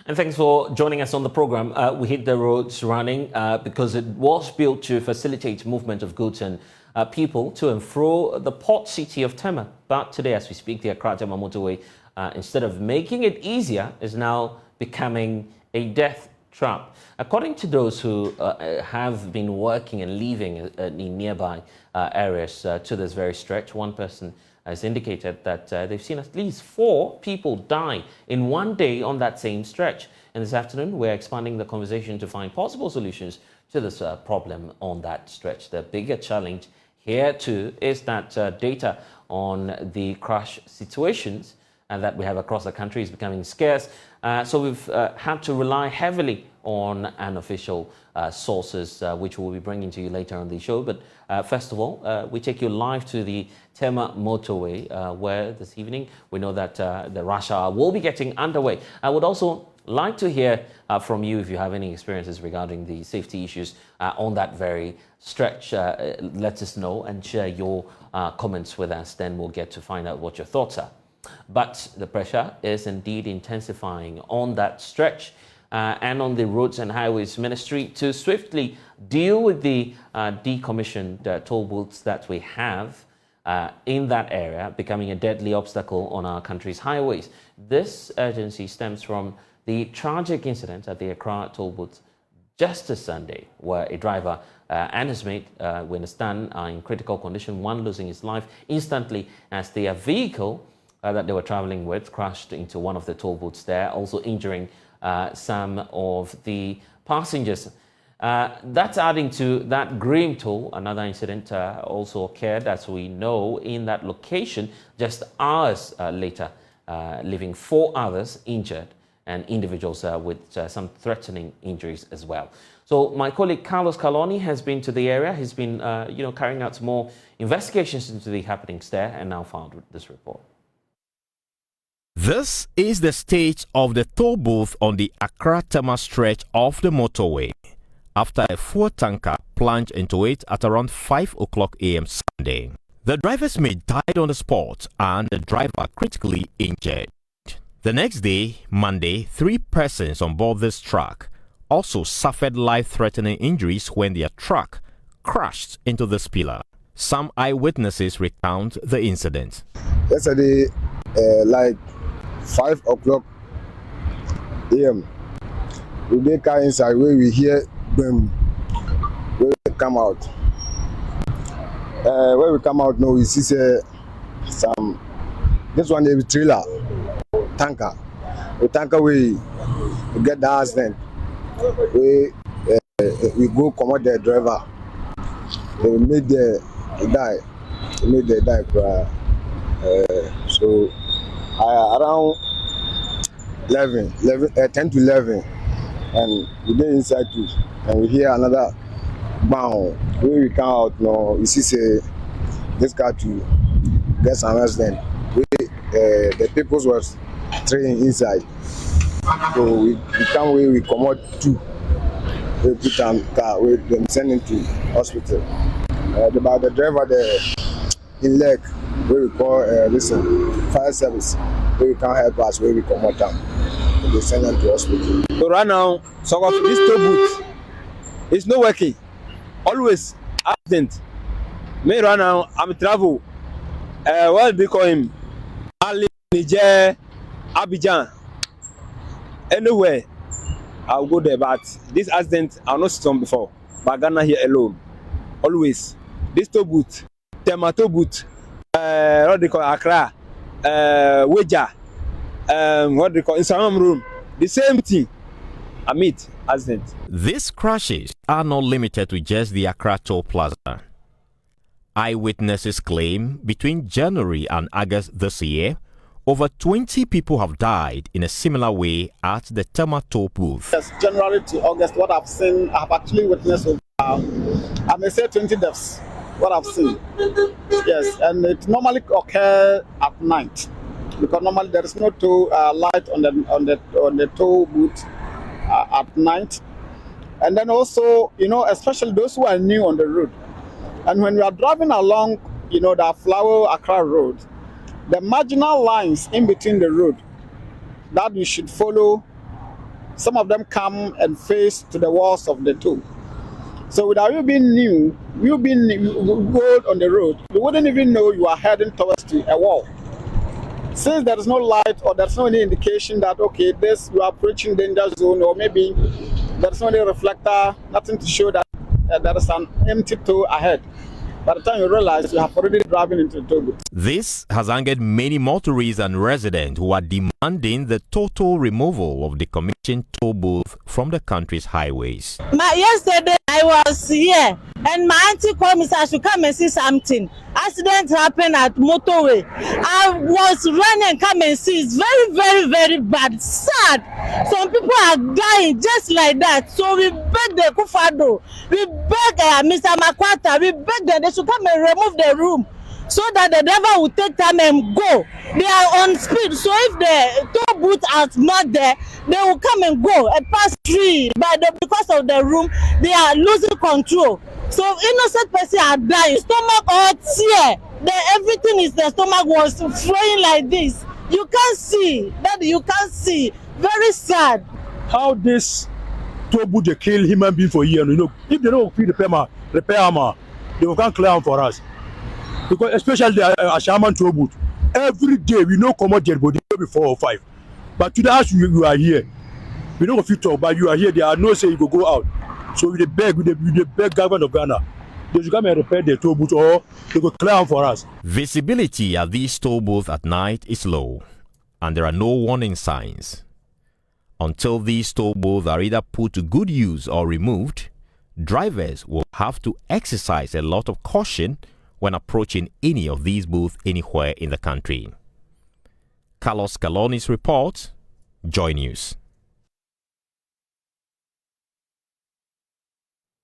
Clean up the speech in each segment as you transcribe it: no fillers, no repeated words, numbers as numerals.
And thanks for joining us on the program. We hit the roads running because it was built to facilitate movement of goods and people to and fro the port city of Tema. But today, as we speak, the Accra-Tema motorway, instead of making it easier, is now becoming a death trap. According to those who have been working and living in nearby areas to this very stretch, one person has indicated that they've seen at least 4 people die in one day on that same stretch. And this afternoon, we're expanding the conversation to find possible solutions to this problem on that stretch. The bigger challenge here too is that data on the crash situations that we have across the country is becoming scarce. So we've had to rely heavily on unofficial sources, which we'll be bringing to you later on the show. But first of all, we take you live to the Tema motorway, where this evening we know that the rush hour will be getting underway. I would also like to hear from you if you have any experiences regarding the safety issues on that very stretch. Let us know and share your comments with us. Then we'll get to find out what your thoughts are. But the pressure is indeed intensifying on that stretch and on the Roads and Highways Ministry to swiftly deal with the decommissioned toll booths that we have in that area, becoming a deadly obstacle on our country's highways. This urgency stems from the tragic incident at the Accra toll booth just this Sunday, where a driver and his mate, we understand, are in critical condition, one losing his life instantly as their vehicle that they were traveling with crashed into one of the toll booths there, also injuring some of the passengers. That's adding to that grim toll. Another incident also occurred, as we know, in that location just hours later, leaving 4 others injured and individuals with some threatening injuries as well. So my colleague Carlos Caloni has been to the area. He's been carrying out more investigations into the happenings there and now found this report. This is the state of the toll booth on the Accra-Tema stretch of the motorway after a fuel tanker plunged into it at around 5 o'clock a.m. Sunday. The driver's mate died on the spot and the driver critically injured. The next day, Monday, 3 persons on board this truck also suffered life-threatening injuries when their truck crashed into this pillar. Some eyewitnesses recount the incident. Yesterday, like 5 o'clock a.m. we dey car inside where we hear them where we come out. Where we come out now, we see some. This one is a trailer tanker. The tanker we get the accident. We go commot the driver. They made the die. They made the die. So. Around 10 to 11, and we get inside too, and we hear another bang. When we come out now, we see this car to get some accident. The people was training inside, so we come away. We come out 2. We put on car. We them send him to hospital. About the driver in leg. Where we call fire service, where we can't help us, where we come out down. They send them to hospital. So right now, some of this toll booth is not working. Always accident. Me right now, I'm travel. What do you call him? Ali, Niger, Abidjan. Anywhere, I'll go there. But this accident, I've not seen before. But Ghana here alone. Always. This toll booth, Tema toll booth. What they call Accra, Weja, what they call in some room, the same thing. I meet accident. These crashes are not limited to just the Accra toll plaza. Eyewitnesses claim between January and August this year, over 20 people have died in a similar way at the Tema toll booth. Yes, January to August, what I've seen, I've actually witnessed over, I may say 20 deaths. What I've seen, yes, and it normally occurs at night because normally there is no toll light on the toll booth at night, and then also especially those who are new on the road, and when we are driving along the Flower Accra Road, the marginal lines in between the road that we should follow some of them come and face to the walls of the toll. So without you being new, you go on the road, you wouldn't even know you are heading towards a wall. Since there is no light or there's no any indication that, okay, this you are approaching danger zone, or maybe there's no any reflector, nothing to show that there is an empty toll ahead. By the time you realize, you have already driven into the toll booth. This has angered many motorists and residents who are demanding the total removal of the commissioned toll booth from the country's highways. Yesterday I was here and my auntie called me, said I should come and see something. Accident happened at motorway. I was running, come and see. It's very, very, very bad. Sad. Some people are dying just like that. So we beg the Kufado, we beg Mr. Makwata, we beg them, they should come and remove the room so that the driver will take time and go. They are on speed, so if the toll booth are not there, they will come and go and pass through. But because of the room, they are losing control. So innocent person are dying. Stomach or tear. Everything is the stomach was flowing like this. You can't see. That you can't see. Very sad. How this toll booth they kill human being for years? You know, if they don't feed the repair, they will come clear them for us. Because especially the Ashaman toll booth, every day we know come out dead body maybe 4 or 5. But today as you are here, we don't fit talk, but you are here. There are no say you go out. So we beg government of Ghana, they should come and repair the toll booth or they go clear them for us. Visibility at these toll booths at night is low, and there are no warning signs. Until these toll booths are either put to good use or removed, drivers will have to exercise a lot of caution when approaching any of these booths anywhere in the country. Carlos Caloni's report, Joy News.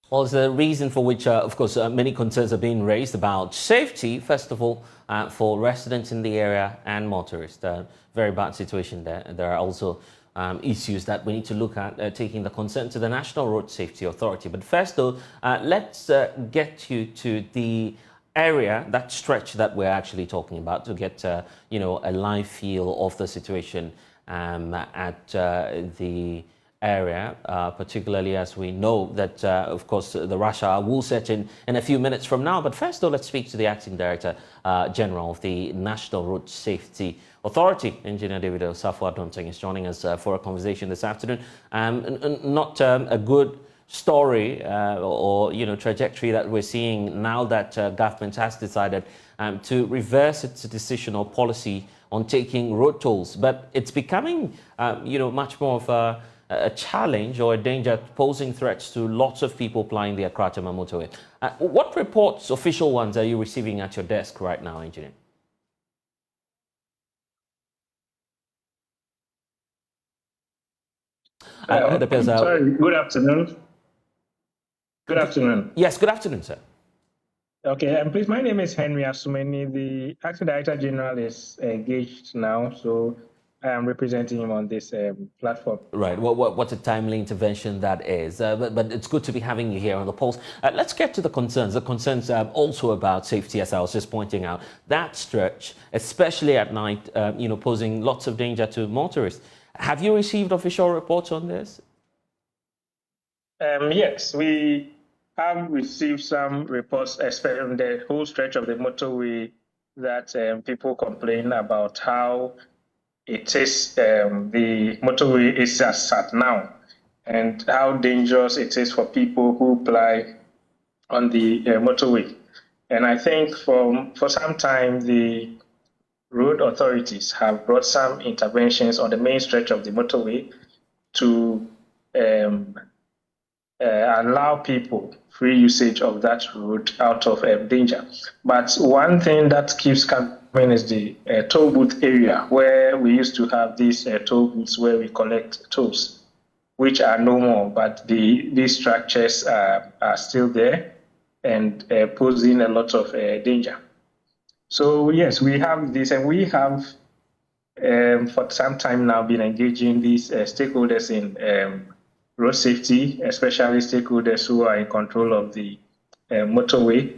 Well, it's the reason for which, of course, many concerns are being raised about safety, first of all, for residents in the area and motorists. Very bad situation there. There are also issues that we need to look at, taking the concern to the National Road Safety Authority. But first, though, let's get you to the area, that stretch that we're actually talking about, to get a live feel of the situation at the area, particularly as we know that, of course, the rush hour will set in a few minutes from now. But first, though, let's speak to the Acting Director General of the National Road Safety Authority. Engineer David Osafo-Adonting is joining us for a conversation this afternoon. Not a good story or trajectory that we're seeing now that government has decided to reverse its decision or policy on taking road tolls, but it's becoming much more of a challenge or a danger, posing threats to lots of people plying the Accra Tema motorway. What reports, official ones, are you receiving at your desk right now, Engineer? Sorry, good afternoon. Good afternoon. Yes, good afternoon, sir. Okay, and please, my name is Henry Asumeni. The Acting Director General is engaged now, so I am representing him on this platform. Right. What a timely intervention that is. But it's good to be having you here on the pulse. Let's get to the concerns. The concerns also about safety, as I was just pointing out. That stretch, especially at night, posing lots of danger to motorists. Have you received official reports on this? Yes, we have received some reports, especially on the whole stretch of the motorway, that people complain about how it is, the motorway is as at now, and how dangerous it is for people who ply on the motorway. And I think for some time, the road authorities have brought some interventions on the main stretch of the motorway to allow people free usage of that road out of danger. But one thing that keeps coming is the toll booth area, where we used to have these toll booths where we collect tolls, which are no more, but these structures are still there and posing a lot of danger. So yes, we have this, and we have for some time now been engaging these stakeholders in road safety, especially stakeholders who are in control of the motorway.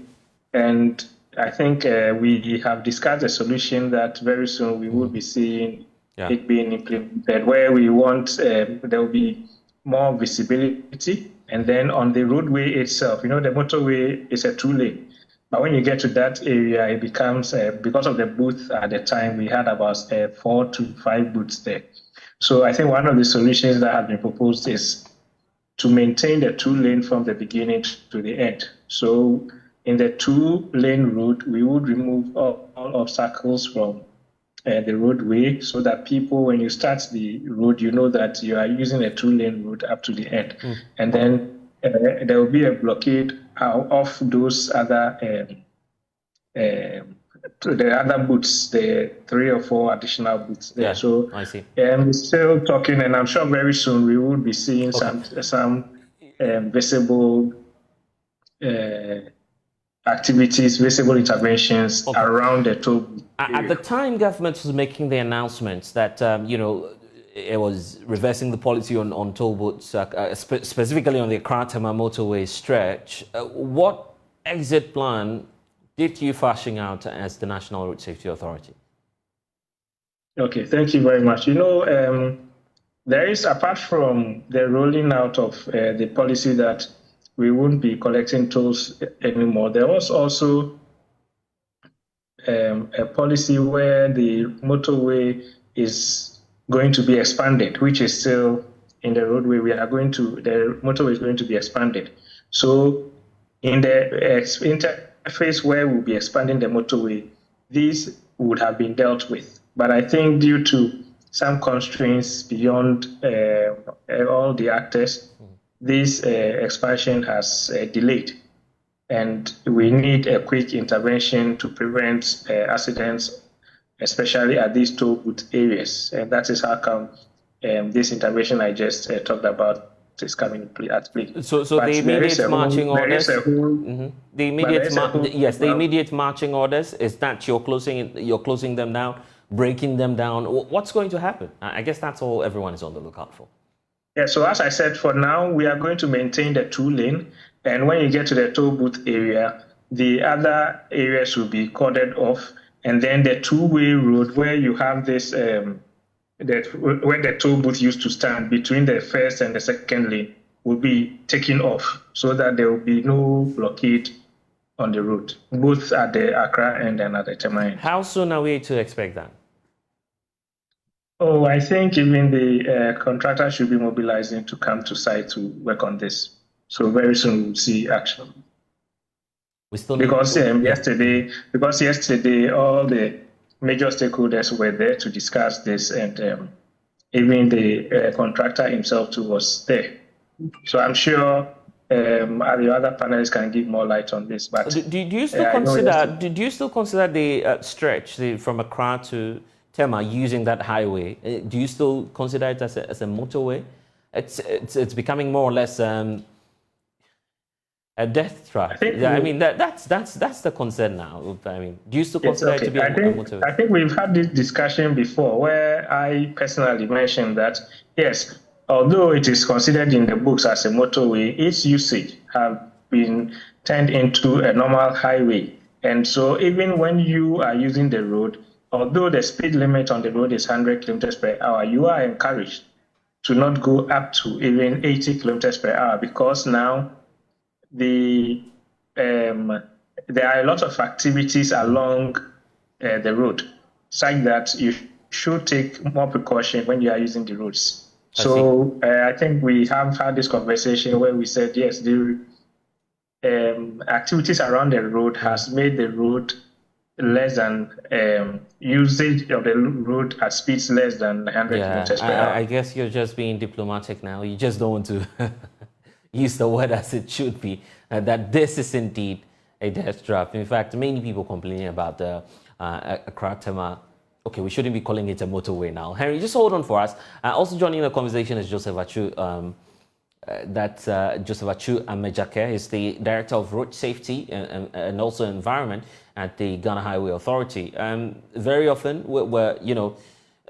And I think we have discussed a solution that very soon we will be seeing it being implemented, where we want there will be more visibility. And then on the roadway itself, the motorway is a 2-lane. But when you get to that area, it becomes, because of the booth at the time, we had about 4 to 5 booths there. So I think one of the solutions that has been proposed is to maintain the 2-lane from the beginning to the end. So in the 2-lane road, we would remove all obstacles from the roadway, so that people, when you start the road, you know that you are using a 2-lane road up to the end. And then there will be a blockade of those other the other booths, the 3 or 4 additional booths there. Yeah, so I see. We're still talking, and I'm sure very soon we will be seeing some visible activities, visible interventions around the toll booth. At the time government was making the announcements that, it was reversing the policy on toll booths, specifically on the Accra-Tema motorway stretch, what exit plan did you fashion out as the National Road Safety Authority? Okay, thank you very much. There is, apart from the rolling out of the policy that we won't be collecting tolls anymore, there was also a policy where the motorway is going to be expanded, which is still in the roadway. The motorway is going to be expanded. So in the interface where we'll be expanding the motorway, these would have been dealt with. But I think due to some constraints beyond all the actors, this expansion has delayed. And we need a quick intervention to prevent accidents, especially at these toll booth areas. And that is how come this intervention I just talked about is coming at play. So the immediate marching orders, the immediate marching orders, is that you're closing them down, breaking them down? What's going to happen? I guess that's all everyone is on the lookout for. Yeah, so as I said, for now, we are going to maintain the 2-lane. And when you get to the toll booth area, the other areas will be corded off. And then the 2-way road where you have this, where the toll booth used to stand between the first and the second lane will be taken off, so that there will be no blockade on the road, both at the Accra end and at the Tema end. How soon are we to expect that? Oh, I think even the contractor should be mobilizing to come to site to work on this. So very soon we'll see action. Because yesterday, all the major stakeholders were there to discuss this, and even the contractor himself too was there. So I'm sure the other panelists can give more light on this. But do you still consider the stretch from Accra to Tema using that highway? Do you still consider it as a motorway? It's becoming more or less a death trap. I mean, that's the concern now. I mean, do you still consider it to be a motorway? I think we've had this discussion before, where I personally mentioned that yes, although it is considered in the books as a motorway, its usage have been turned into a normal highway, and so even when you are using the road, although the speed limit on the road is 100 kilometers per hour, you are encouraged to not go up to even 80 kilometers per hour, because now there are a lot of activities along the road, such that you should take more precaution when you are using the roads. So I think we have had this conversation where we said, yes, the activities around the road has made the road less than usage of the road at speeds less than 100 kilometers per hour. I guess you're just being diplomatic now. You just don't want to use the word as it should be, that this is indeed a death trap. In fact, many people complaining about the Accra-Tema. Okay, we shouldn't be calling it a motorway now. Henry, just hold on for us. Also joining the conversation is Joseph Achu. Joseph Achu Amejake is the Director of Road Safety and also Environment at the Ghana Highway Authority. Very often we're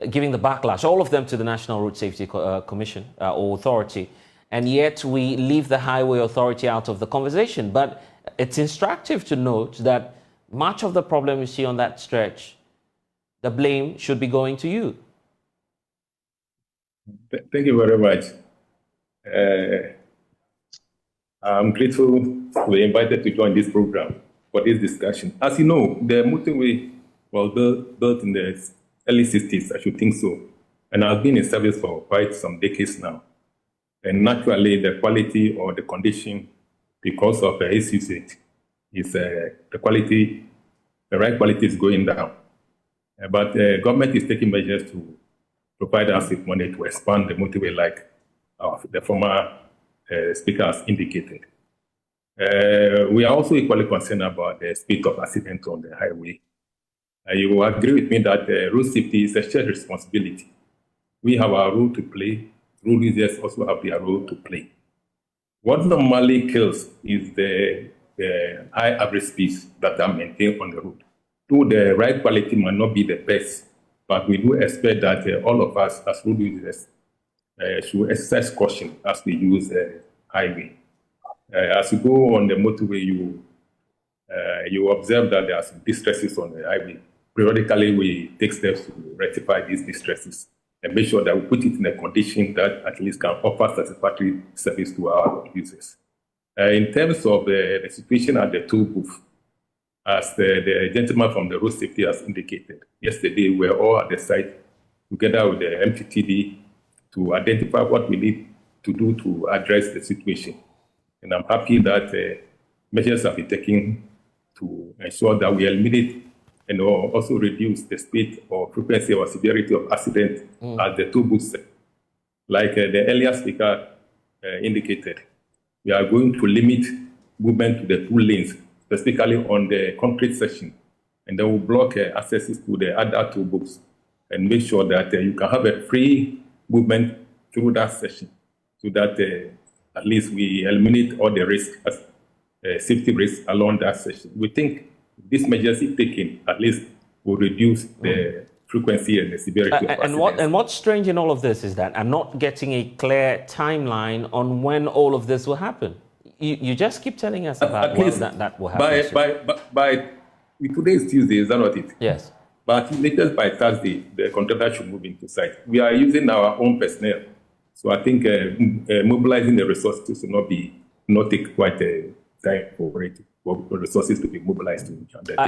giving the backlash, all of them, to the National Road Safety Commission or Authority, and yet we leave the Highway Authority out of the conversation. But it's instructive to note that much of the problem you see on that stretch, the blame should be going to you. Thank you very much. I'm grateful to be invited to join this program for this discussion. As you know, the motorway was built in the early 60s, I should think so, and has been in service for quite some decades now. And naturally, the quality or the condition, because of its usage, is the right quality is going down. But the government is taking measures to provide us with money to expand the motorway, like the former speaker has indicated. We are also equally concerned about the speed of accidents on the highway. You will agree with me that road safety is a shared responsibility. We have our role to play. Road users also have their role to play. What normally kills is the high average speeds that are maintained on the road. Though the right quality might not be the best, but we do expect that all of us as road users should exercise caution as we use the highway. As you go on the motorway, you observe that there are some distresses on the highway. Periodically, we take steps to rectify these distresses and make sure that we put it in a condition that at least can offer satisfactory service to our users. In terms of the situation at the toll booth, as the gentleman from the road safety has indicated, yesterday we were all at the site together with the MTTD to identify what we need to do to address the situation. And I'm happy that measures have been taken to ensure that we eliminate and also reduce the speed or frequency or severity of accidents at the toll booths. Like the earlier speaker indicated, we are going to limit movement to the 2 lanes, specifically on the concrete section, and then we'll block accesses to the other toll booths and make sure that you can have a free movement through that section, so that at least we eliminate all the risks, safety risks along that section. We think these measures, if taken, at least will reduce the frequency and the severity of accidents. And what's strange in all of this is that I'm not getting a clear timeline on when all of this will happen. You just keep telling us about when that will happen. By today is Tuesday, is that not it? Yes. But latest by Thursday, the contractor should move into site. We are using our own personnel. So I think mobilizing the resources will not take quite a time for it, for resources to be mobilized.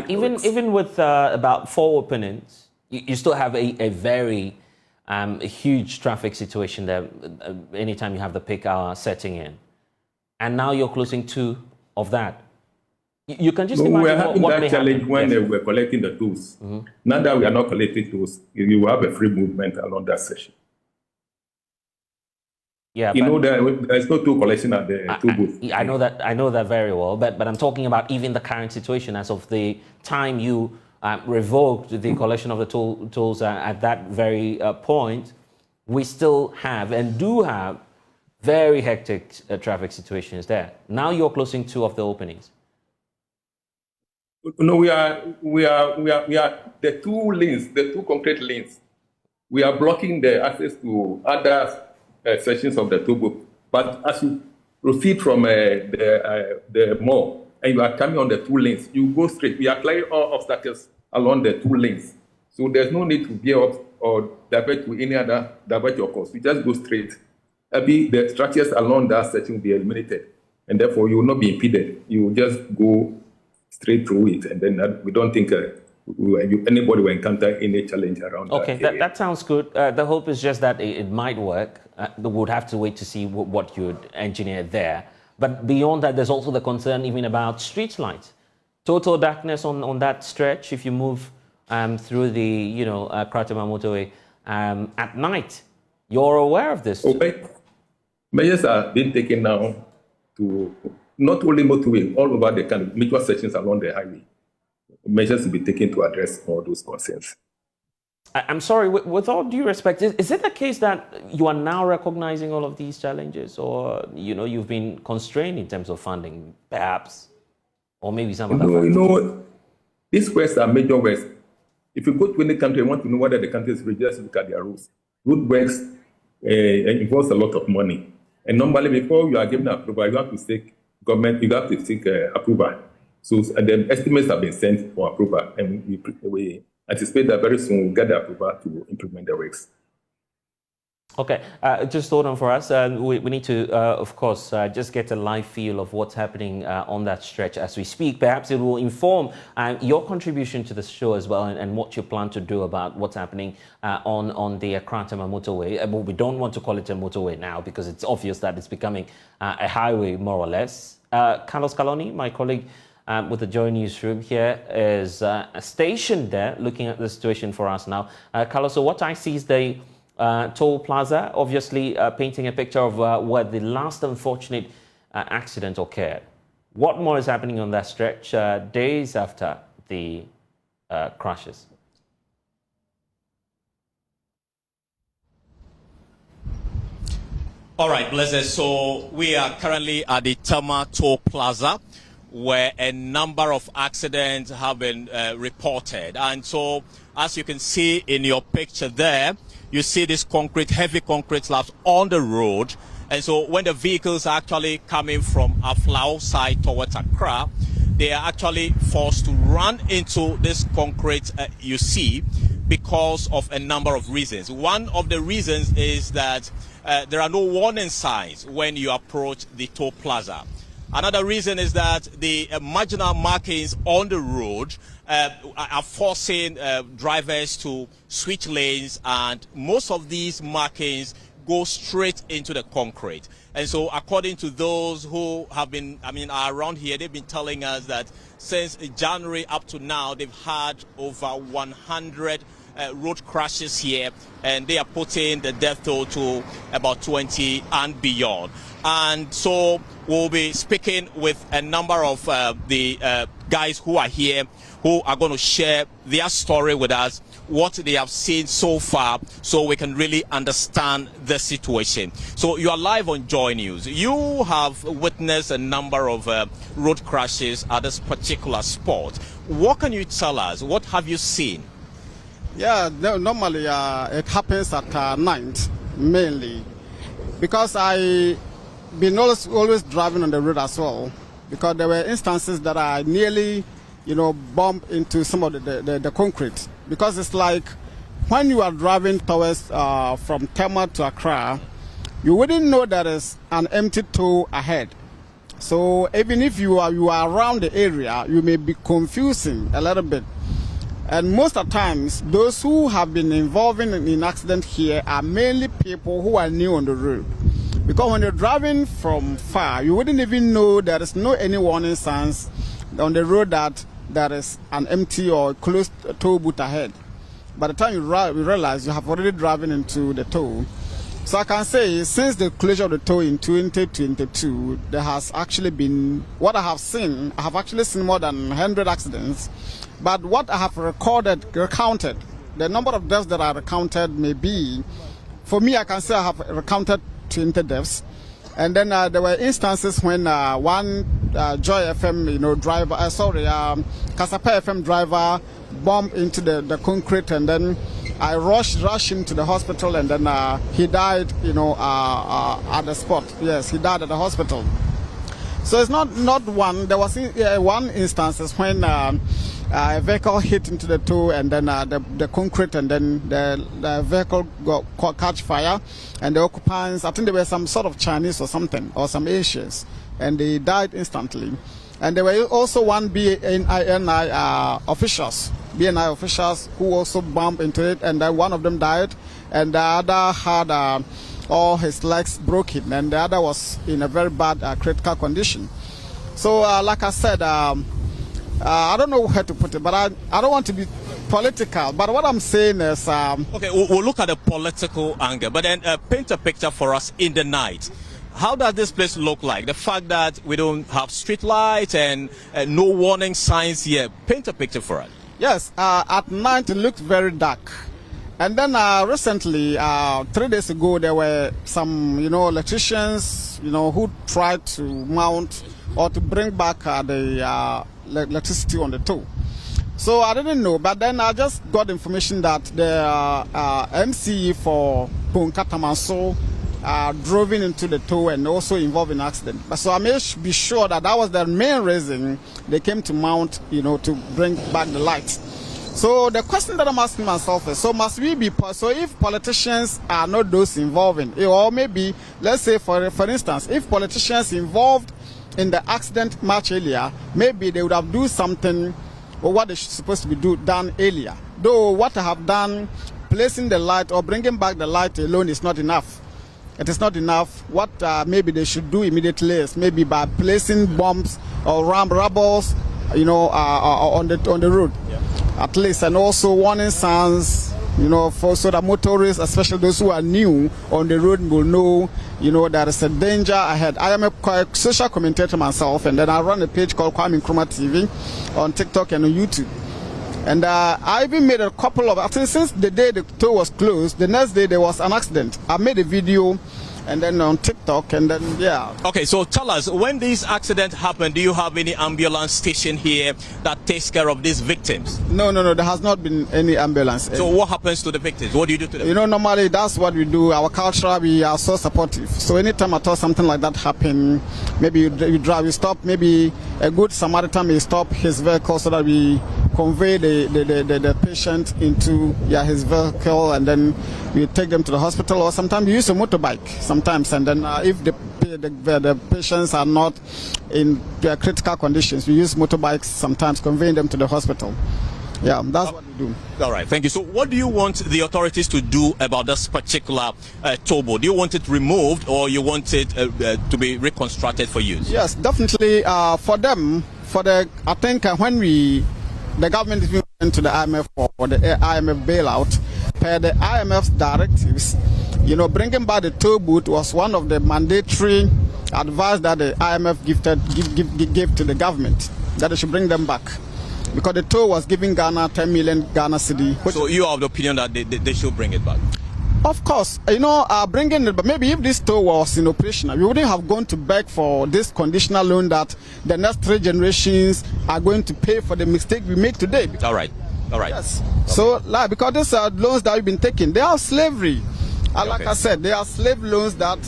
Even with about 4 openings, you still have a very huge traffic situation there anytime you have the peak hour setting in. And now you're closing 2 of that. You can just imagine we are having what that challenge happen. when we were collecting the tools. Now that we are not collecting tools, you will have a free movement along that section. Yeah, there's no tool collection at the toll booth. I know that very well, but I'm talking about even the current situation as of the time you revoked the collection of the tolls at that very point. We still have and do have very hectic traffic situations there. Now you're closing 2 of the openings. No, we are the 2 lanes, the 2 concrete lanes. We are blocking the access to other sections of the toll booth. But as you proceed from the mall and you are coming on the 2 lanes, you go straight. We are clearing all obstacles along the 2 lanes. So there's no need to veer up or divert to any other divert your course. You just go straight. The structures along that section will be eliminated, and therefore you will not be impeded. You will just go straight through it, and then we don't think anybody will encounter any challenge around that. Okay, that sounds good. The hope is just that it might work. We would have to wait to see what you would engineer there. But beyond that, there's also the concern even about street lights. Total darkness on that stretch if you move through the Kratama motorway at night. You're aware of this? Okay. Measures are being taken now to not only motorway, all over the country, major sections along the highway. Measures will be taken to address all those concerns. I'm sorry, with all due respect, is it the case that you are now recognizing all of these challenges, or you've been constrained in terms of funding, perhaps, or maybe some other factors? These quests are major works. If you go to any country and want to know whether the country is ready, just look at their rules. Road works involves a lot of money. And normally, before you are given approval, you have to seek approval. So the estimates have been sent for approval, and we anticipate that very soon we'll get the approval to implement the works. Okay, just hold on for us. We need to, of course, just get a live feel of what's happening on that stretch as we speak. Perhaps it will inform your contribution to the show as well, and what you plan to do about what's happening on the Accra-Tema motorway. But we don't want to call it a motorway now because it's obvious that it's becoming a highway, more or less. Carlos Caloni, my colleague with the Joy Newsroom here, is stationed there looking at the situation for us now. Carlos, so what I see is the Toll Plaza, obviously painting a picture of where the last unfortunate accident occurred. What more is happening on that stretch days after the crashes? All right, Blessed. So we are currently at the Tema Toll Plaza, where a number of accidents have been reported. And so, as you can see in your picture there, you see this heavy concrete slabs on the road. And so when the vehicles are actually coming from Aflao side towards Accra, they are actually forced to run into this concrete you see because of a number of reasons. One of the reasons is that there are no warning signs when you approach the toll plaza. Another reason is that the marginal markings on the road are forcing drivers to switch lanes, and most of these markings go straight into the concrete. And so according to those who have been, are around here, they've been telling us that since January up to now, they've had over 100 road crashes here, and they are putting the death toll to about 20 and beyond. And so we'll be speaking with a number of the guys who are here, who are going to share their story with us, what they have seen so far, so we can really understand the situation. So you are live on Joy News. You have witnessed a number of road crashes at this particular spot. What can you tell us? What have you seen? Yeah, normally it happens at night, mainly, because I been always driving on the road as well, because there were instances that I nearly, bumped into some of the concrete, because it's like when you are driving towards from Tema to Accra, you wouldn't know there is an empty toll ahead. So even if you are around the area, you may be confusing a little bit. And most of the times, those who have been involved in accident here are mainly people who are new on the road. Because when you're driving from far, you wouldn't even know there is no any warning signs on the road that there is an empty or closed toll booth ahead. By the time you realize you have already driven into the toll. So I can say since the closure of the toll in 2022, there has actually been, what I have actually seen more than 100 accidents. But what I have recounted, the number of deaths that I recounted may be, for me, I can say I have recounted 20 deaths. And then there were instances when one Joy FM, driver, Kasapa FM driver bumped into the concrete, and then I rushed him to the hospital, and then he died, at the spot. Yes, he died at the hospital. So it's not one. There was one instance when a vehicle hit into the toll, and then the concrete, and then the vehicle catch fire, and the occupants, I think they were some sort of Chinese or something, or some Asians, and they died instantly. And there were also one BNI officials who also bumped into it, and then one of them died, and the other had all his legs broken, and the other was in a very bad critical condition. So like I said, I don't know where to put it, but I don't want to be political, but what I'm saying is okay, we'll look at the political angle, but then paint a picture for us in the night. How does this place look like? The fact that we don't have street lights and no warning signs here. Paint a picture for us. Yes, at night it looked very dark. And then recently, 3 days ago, there were some, electricians, who tried to mount or to bring back the electricity on the toll. So I didn't know, but then I just got information that the MCE for Ponkatamaso drove into the toll and also involved in accident. But so I may be sure that was the main reason they came to mount, to bring back the lights. So the question that I'm asking myself is, so must we be, so if politicians are not those involving, or maybe, let's say for instance, if politicians involved in the accident much earlier, maybe they would have do something or what they supposed to be done earlier. Though what I have done, placing the light or bringing back the light alone is not enough. It is not enough. What maybe they should do immediately is maybe by placing bombs or rubbles, you know, on the road, at least, and also warning signs, you know, so that motorists, especially those who are new on the road, will know, you know, there is a danger ahead. I am a social commentator myself, and then I run a page called Kwame Nkrumah TV on TikTok and on YouTube. And I even made a couple of, I think since the day the toll was closed, the next day there was an accident. I made a video and then on TikTok, and then, yeah. Okay, so tell us, when this accident happened, do you have any ambulance station here that takes care of these victims? No, there has not been any ambulance. So what happens to the victims? What do you do to them? You know, normally that's what we do. Our culture, we are so supportive. So anytime at all something like that happen, maybe you stop, maybe a good Samaritan may stop his vehicle so that we convey the patient into his vehicle, and then we take them to the hospital, or sometimes we use a motorbike sometimes, and then if the patients are not in critical conditions, we use motorbikes sometimes, conveying them to the hospital. Yeah, that's what we do. All right, thank you. So what do you want the authorities to do about this particular toll booth? Do you want it removed, or you want it to be reconstructed for use? Yes, definitely. For them, I think when the government even went to the IMF for the IMF bailout, per the IMF's directives, you know, bringing back the toll booth was one of the mandatory advice that the IMF gave to the government, that they should bring them back. Because the toll was giving Ghana 10 million Ghana cedi. So you are of the opinion that they should bring it back? Of course, you know, bringing it, but maybe if this toll was in operation, we wouldn't have gone to beg for this conditional loan that the next 3 generations are going to pay for the mistake we make today. All right. Yes. Okay. So, like, because these are loans that we've been taking, they are slavery. Like I said, they are slave loans that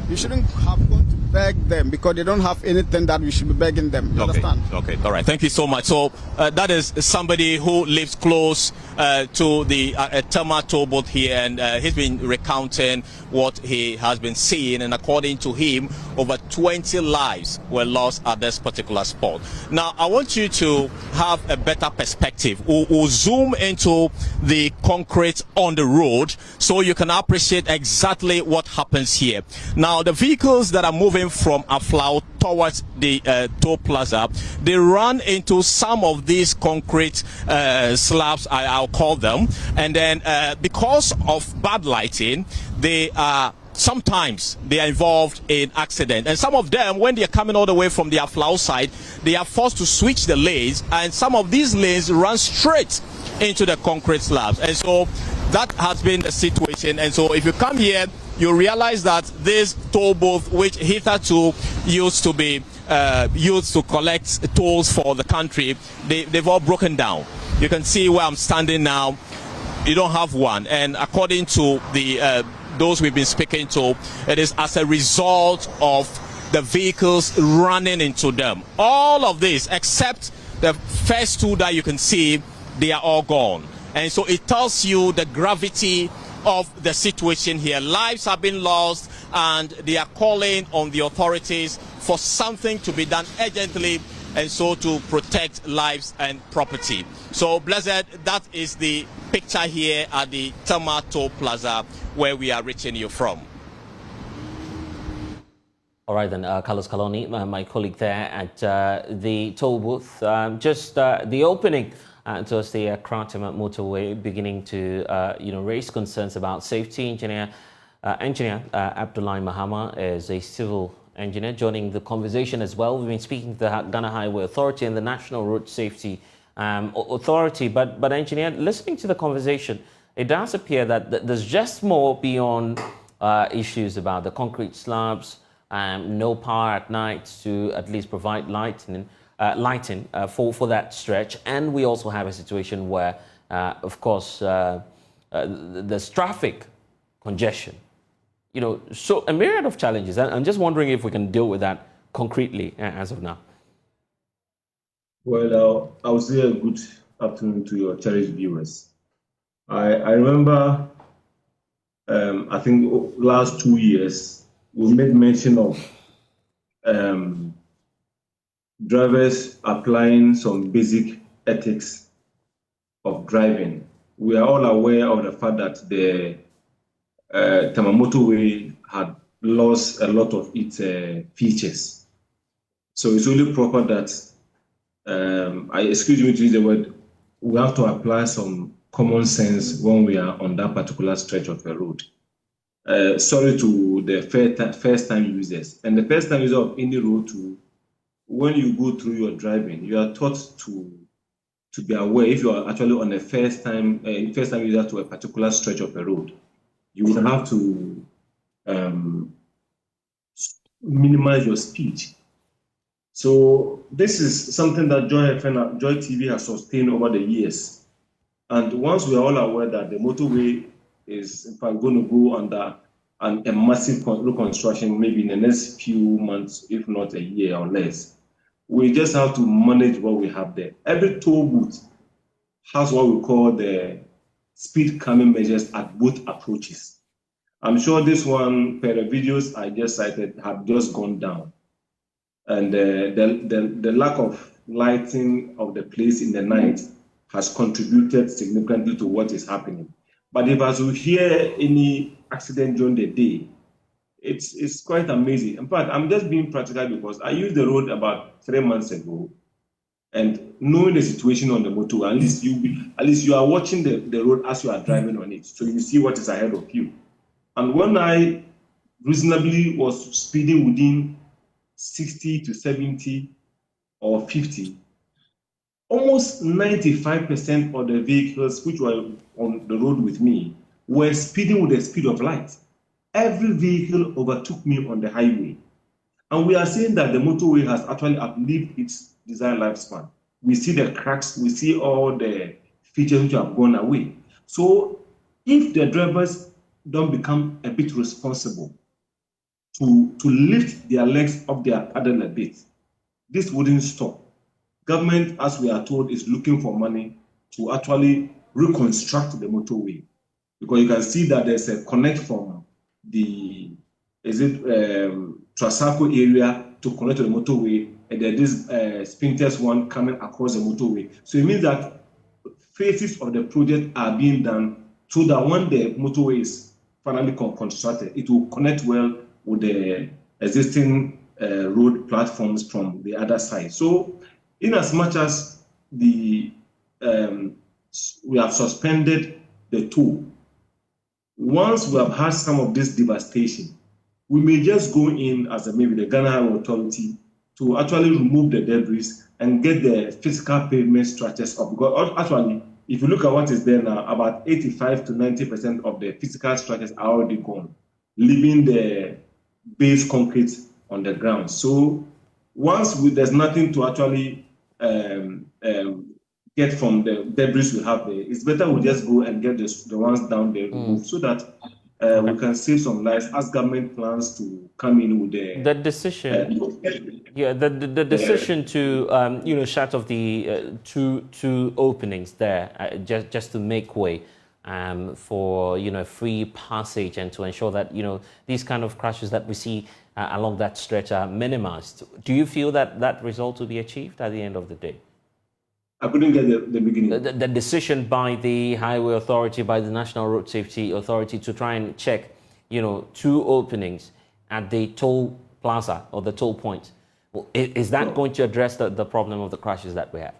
you shouldn't have gone to beg them, because they don't have anything that we should be begging them. You understand? Okay. All right. Thank you so much. So that is somebody who lives close to the Tema toll booth here, and he's been recounting what he has been seeing, and according to him, over 20 lives were lost at this particular spot. Now, I want you to have a better perspective. We'll zoom into the concrete on the road so you can appreciate exactly what happens here. Now, the vehicles that are moving from Aflau towards the toll plaza, they run into some of these concrete slabs, I'll call them, and then because of bad lighting, they are sometimes they are involved in accident, and some of them, when they are coming all the way from the Aflau side, they are forced to switch the lanes, and some of these lanes run straight into the concrete slabs. And so that has been the situation. And so if you come here, you realize that this toll booth, which hitherto used to be used to collect tolls for the country, they've all broken down. You can see where I'm standing now. You don't have one, and according to the those we've been speaking to, it is as a result of the vehicles running into them. All of this, except the first 2 that you can see, they are all gone. And so it tells you the gravity of the situation here. Lives have been lost, and they are calling on the authorities for something to be done urgently, and so to protect lives and property. So, Blessed, that is the picture here at the Tema Toll Plaza where we are reaching you from. All right, then, Carlos Kaloni, my colleague there at the toll booth, just the opening towards the Accra-Tema motorway, beginning to raise concerns about safety. Engineer Abdullahi Mahama is a civil engineer joining the conversation as well. We've been speaking to the Ghana Highway Authority and the National Road Safety Authority. But engineer, listening to the conversation, it does appear that there's just more beyond issues about the concrete slabs, no power at night to at least provide lighting for that stretch. And we also have a situation where, of course, there's traffic congestion. So a myriad of challenges. I'm just wondering if we can deal with that concretely as of now. Well, I would say a good afternoon to your cherished viewers. I remember, I think last 2 years, we made mention of drivers applying some basic ethics of driving. We are all aware of the fact that the Tema motorway had lost a lot of its features. So it's only proper that, excuse me to use the word, we have to apply some common sense when we are on that particular stretch of the road. Sorry to the first-time users. And the first-time user of any road, when you go through your driving, you are taught to be aware if you are actually on a first-time user to a particular stretch of the road. You will have to minimize your speed. So this is something that Joy TV has sustained over the years. And once we are all aware that the motorway is in fact going to go under a massive reconstruction, maybe in the next few months, if not a year or less, we just have to manage what we have there. Every toll booth has what we call the speed calming measures at both approaches. I'm sure this one, per the videos I just cited, have just gone down. And the lack of lighting of the place in the night has contributed significantly to what is happening. But if as we hear any accident during the day, it's quite amazing. In fact, I'm just being practical because I used the road about 3 months ago, and knowing the situation on the motor, at least you are watching the road as you are driving on it, so you see what is ahead of you. And when I reasonably was speeding within 60 to 70 or 50, almost 95% of the vehicles which were on the road with me were speeding with the speed of light. Every vehicle overtook me on the highway. And we are saying that the motorway has actually outlived its desired lifespan. We see the cracks, we see all the features which have gone away. So if the drivers don't become a bit responsible to lift their legs off their paddle a bit, this wouldn't stop. Government, as we are told, is looking for money to actually reconstruct the motorway, because you can see that there's a connect from the Trasaco area to connect to the motorway, and there is Spintex one coming across the motorway. So it means that phases of the project are being done so that when the motorway is finally constructed, it will connect well with the existing road platforms from the other side. So in as much as we have suspended the toll, once we have had some of this devastation, we may just go in as maybe the Ghana Highway Authority to actually remove the debris and get the physical pavement structures up. Because actually, if you look at what is there now, about 85 to 90% of the physical structures are already gone, leaving the base concrete on the ground. So once there's nothing to actually get from the debris we have there, it's better we just go and get the ones down there removed so that we can save some lives as government plans to come in with the decision. The decision to shut off the two openings there just to make way for free passage and to ensure that these kind of crashes that we see along that stretch are minimized. Do you feel that that result will be achieved at the end of the day? I couldn't get the beginning. The decision by the Highway Authority, by the National Road Safety Authority to try and check, two openings at the toll plaza or the toll point. Is that going to address the problem of the crashes that we have?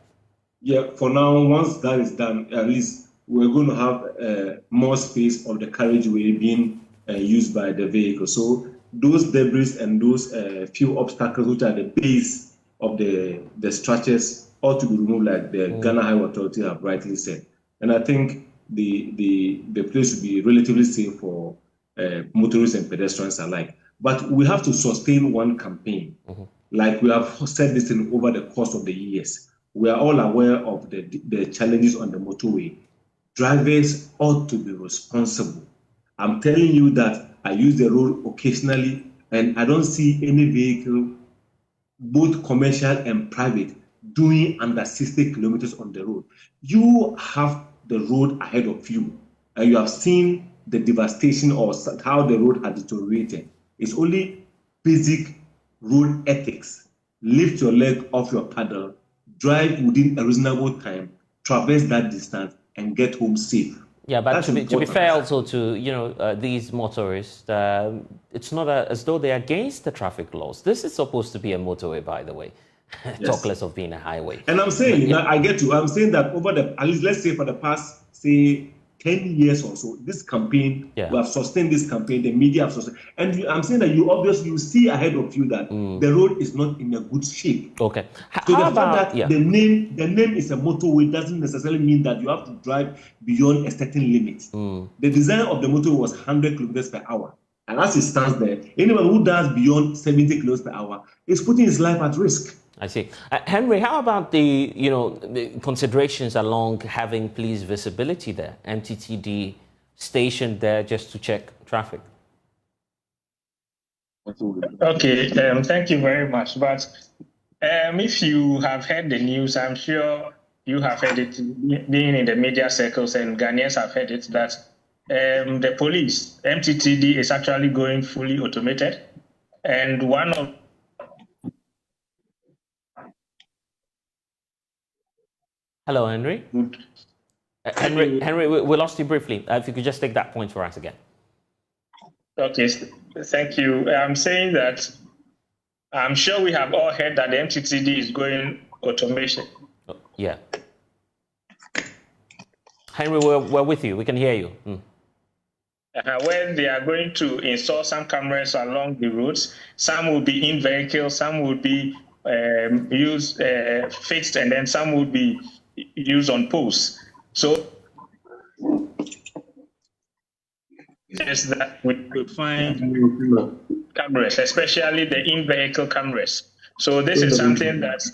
Yeah, for now, once that is done, at least we're going to have more space of the carriageway being used by the vehicle. So those debris and those few obstacles which are the base of the structures ought to be removed, like the Ghana Highway Authority have rightly said. And I think the place will be relatively safe for motorists and pedestrians alike. But we have to sustain one campaign. Like we have said this over the course of the years. We are all aware of the challenges on the motorway. Drivers ought to be responsible. I'm telling you that I use the road occasionally, and I don't see any vehicle, both commercial and private, doing under 60 kilometers on the road. You have the road ahead of you, and you have seen the devastation or how the road has deteriorated. It's only basic road ethics. Lift your leg off your pedal, drive within a reasonable time, traverse that distance, and get home safe. Yeah, but to be fair also to these motorists, it's not as though they're against the traffic laws. This is supposed to be a motorway, by the way. Yes. Talk less of being a highway. And I'm saying, I get you. I'm saying that over at least let's say for the past 10 years or so, this campaign, we have sustained this campaign, the media have sustained. And I'm saying that you see ahead of you that the road is not in a good shape. Okay. So the fact that the name is a motorway doesn't necessarily mean that you have to drive beyond a certain limit. The design of the motorway was 100 kilometers per hour. And as it stands there, anyone who does beyond 70 kilometers per hour is putting his life at risk. I see. Henry, how about the considerations along having police visibility there, MTTD stationed there just to check traffic? Okay, thank you very much. But if you have heard the news, I'm sure you have heard it being in the media circles, and Ghanaians have heard it, that the police, MTTD, is actually going fully automated. And one of Hello, Henry. Henry, we lost you briefly. If you could just take that point for us again. Okay, thank you. I'm saying that I'm sure we have all heard that the MTTD is going automation. Yeah. Henry, we're with you. We can hear you. Where they are going to install some cameras along the roads. Some will be in vehicle, some will be fixed, and then some will be used on posts. So is that we could find cameras, especially the in-vehicle cameras. So this is something that's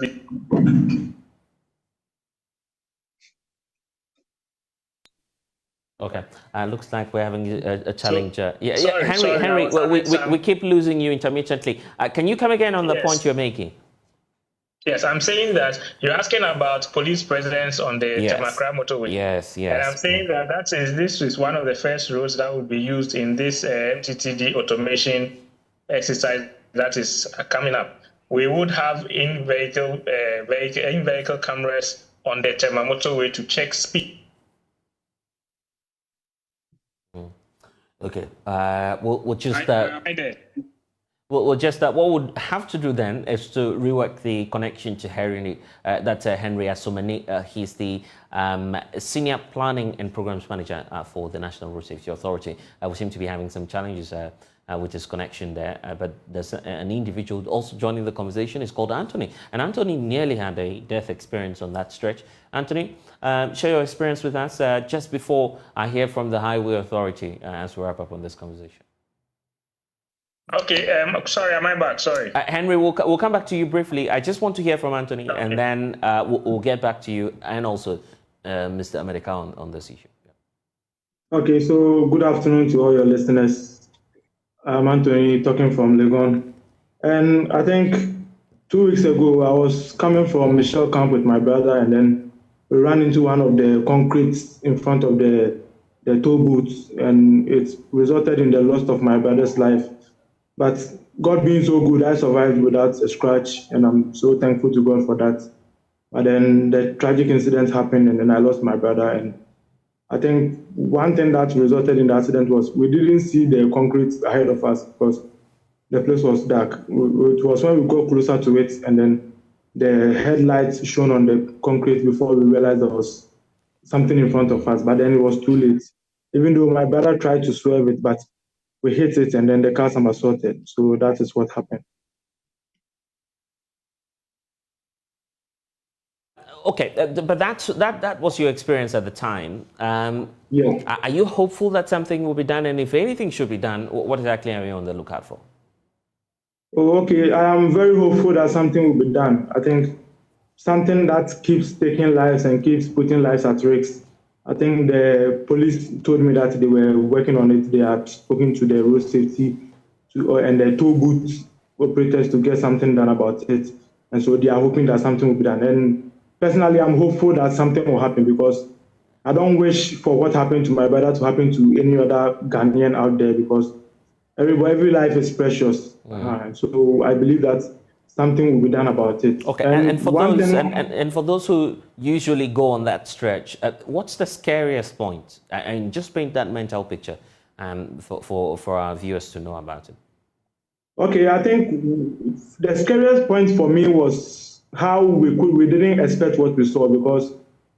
okay. Looks like we're having a challenge. Sorry, Henry, we keep losing you intermittently. Can you come again on the point you're making? Yes, I'm saying that you're asking about police presence on the Temakra motorway. Yes. And I'm saying that this is one of the first roads that will be used in this MTTD automation exercise that is coming up. We would have in-vehicle cameras on the Tema motorway to check speed. Okay. We'll just. What we'll have to do then is to rework the connection to Henry. That's Henry Asomani. He's the Senior Planning and Programs Manager for the National Road Safety Authority. We seem to be having some challenges with his connection there, but there's an individual also joining the conversation. It's called Anthony. And Anthony nearly had a death experience on that stretch. Anthony, share your experience with us just before I hear from the Highway Authority as we wrap up on this conversation. Okay, sorry, am I back? Sorry. Henry, we'll come back to you briefly. I just want to hear from Anthony, and then we'll get back to you and also Mr. America on this issue. Yeah. Okay, so good afternoon to all your listeners. I'm Anthony, talking from Legon. And I think 2 weeks ago, I was coming from Michelle Camp with my brother, and then we ran into one of the concretes in front of the toll booths, and it resulted in the loss of my brother's life. But God being so good, I survived without a scratch, and I'm so thankful to God for that. But then the tragic incident happened, and then I lost my brother. And I think one thing that resulted in the accident was we didn't see the concrete ahead of us because the place was dark. It was when we got closer to it, and then the headlights shone on the concrete before we realized there was something in front of us. But then it was too late. Even though my brother tried to swerve it, but we hit it, and then the car somersaulted. So that is what happened. Okay, but that was your experience at the time. Yeah. Are you hopeful that something will be done? And if anything should be done, what exactly are you on the lookout for? Oh, okay, I am very hopeful that something will be done. I think something that keeps taking lives and keeps putting lives at risk. I think the police told me that they were working on it. They had spoken to the road safety and the toll booth operators to get something done about it. and so they are hoping that something will be done. And personally, I'm hopeful that something will happen because I don't wish for what happened to my brother to happen to any other Ghanaian out there because every life is precious. So I believe that something will be done about it. Okay, and for those who usually go on that stretch, what's the scariest point? And just paint that mental picture for our viewers to know about it. Okay, I think the scariest point for me was how we didn't expect what we saw because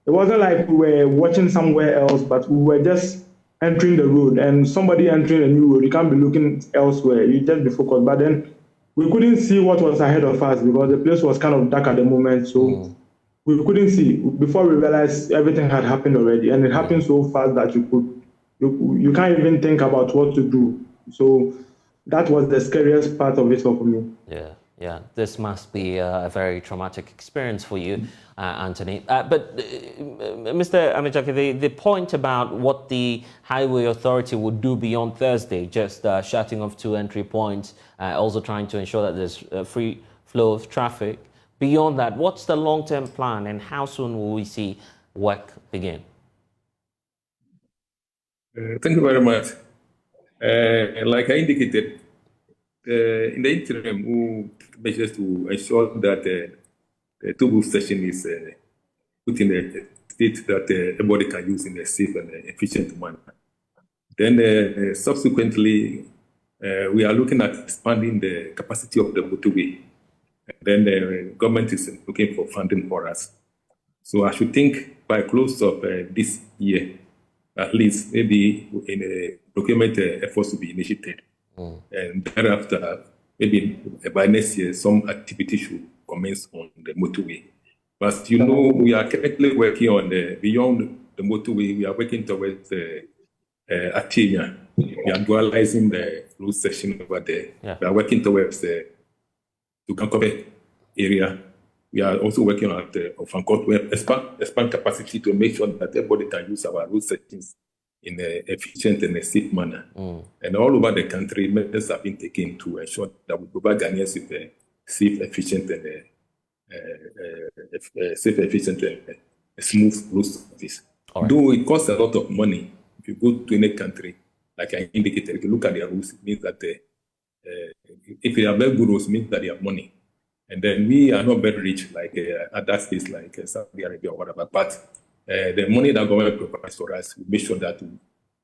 it wasn't like we were watching somewhere else, but we were just entering the road and somebody entering a new road, you can't be looking elsewhere, you just be focused. But then we couldn't see what was ahead of us because the place was kind of dark at the moment. So we couldn't see before we realized everything had happened already. And it happened so fast that you can't even think about what to do. So that was the scariest part of it for me. Yeah. This must be a very traumatic experience for you, Anthony. But Mr. Amejake, the point about what the Highway Authority would do beyond Thursday, just shutting off 2 entry points, also trying to ensure that there's a free flow of traffic. Beyond that, what's the long-term plan and how soon will we see work begin? Thank you very much. Like I indicated, in the interim, we measures to ensure that the two-booth session is put in a state that everybody can use in a safe and efficient manner. Then subsequently, we are looking at expanding the capacity of the motorway. And then the government is looking for funding for us. So I should think by close of this year, at least maybe in a procurement efforts to be initiated. And thereafter, maybe by next year, some activity should commence on the motorway. But you know, we are currently working on beyond the motorway, we are working towards Atenia. We are dualizing the road section over there. We are working towards the Tukankobe area. We are also working on the Ofankot, expand capacity to make sure that everybody can use our road sections in an efficient and a safe manner. And all over the country, measures have been taken to ensure that we provide Ghanaians with a safe, efficient, and smooth road service. Though it costs a lot of money, if you go to any country, like I indicated, if you look at their rules, it means that if they have very good roads, it means that they have money. And then we are not very rich like other states like Saudi Arabia or whatever, but the money that government provides for us, we make sure that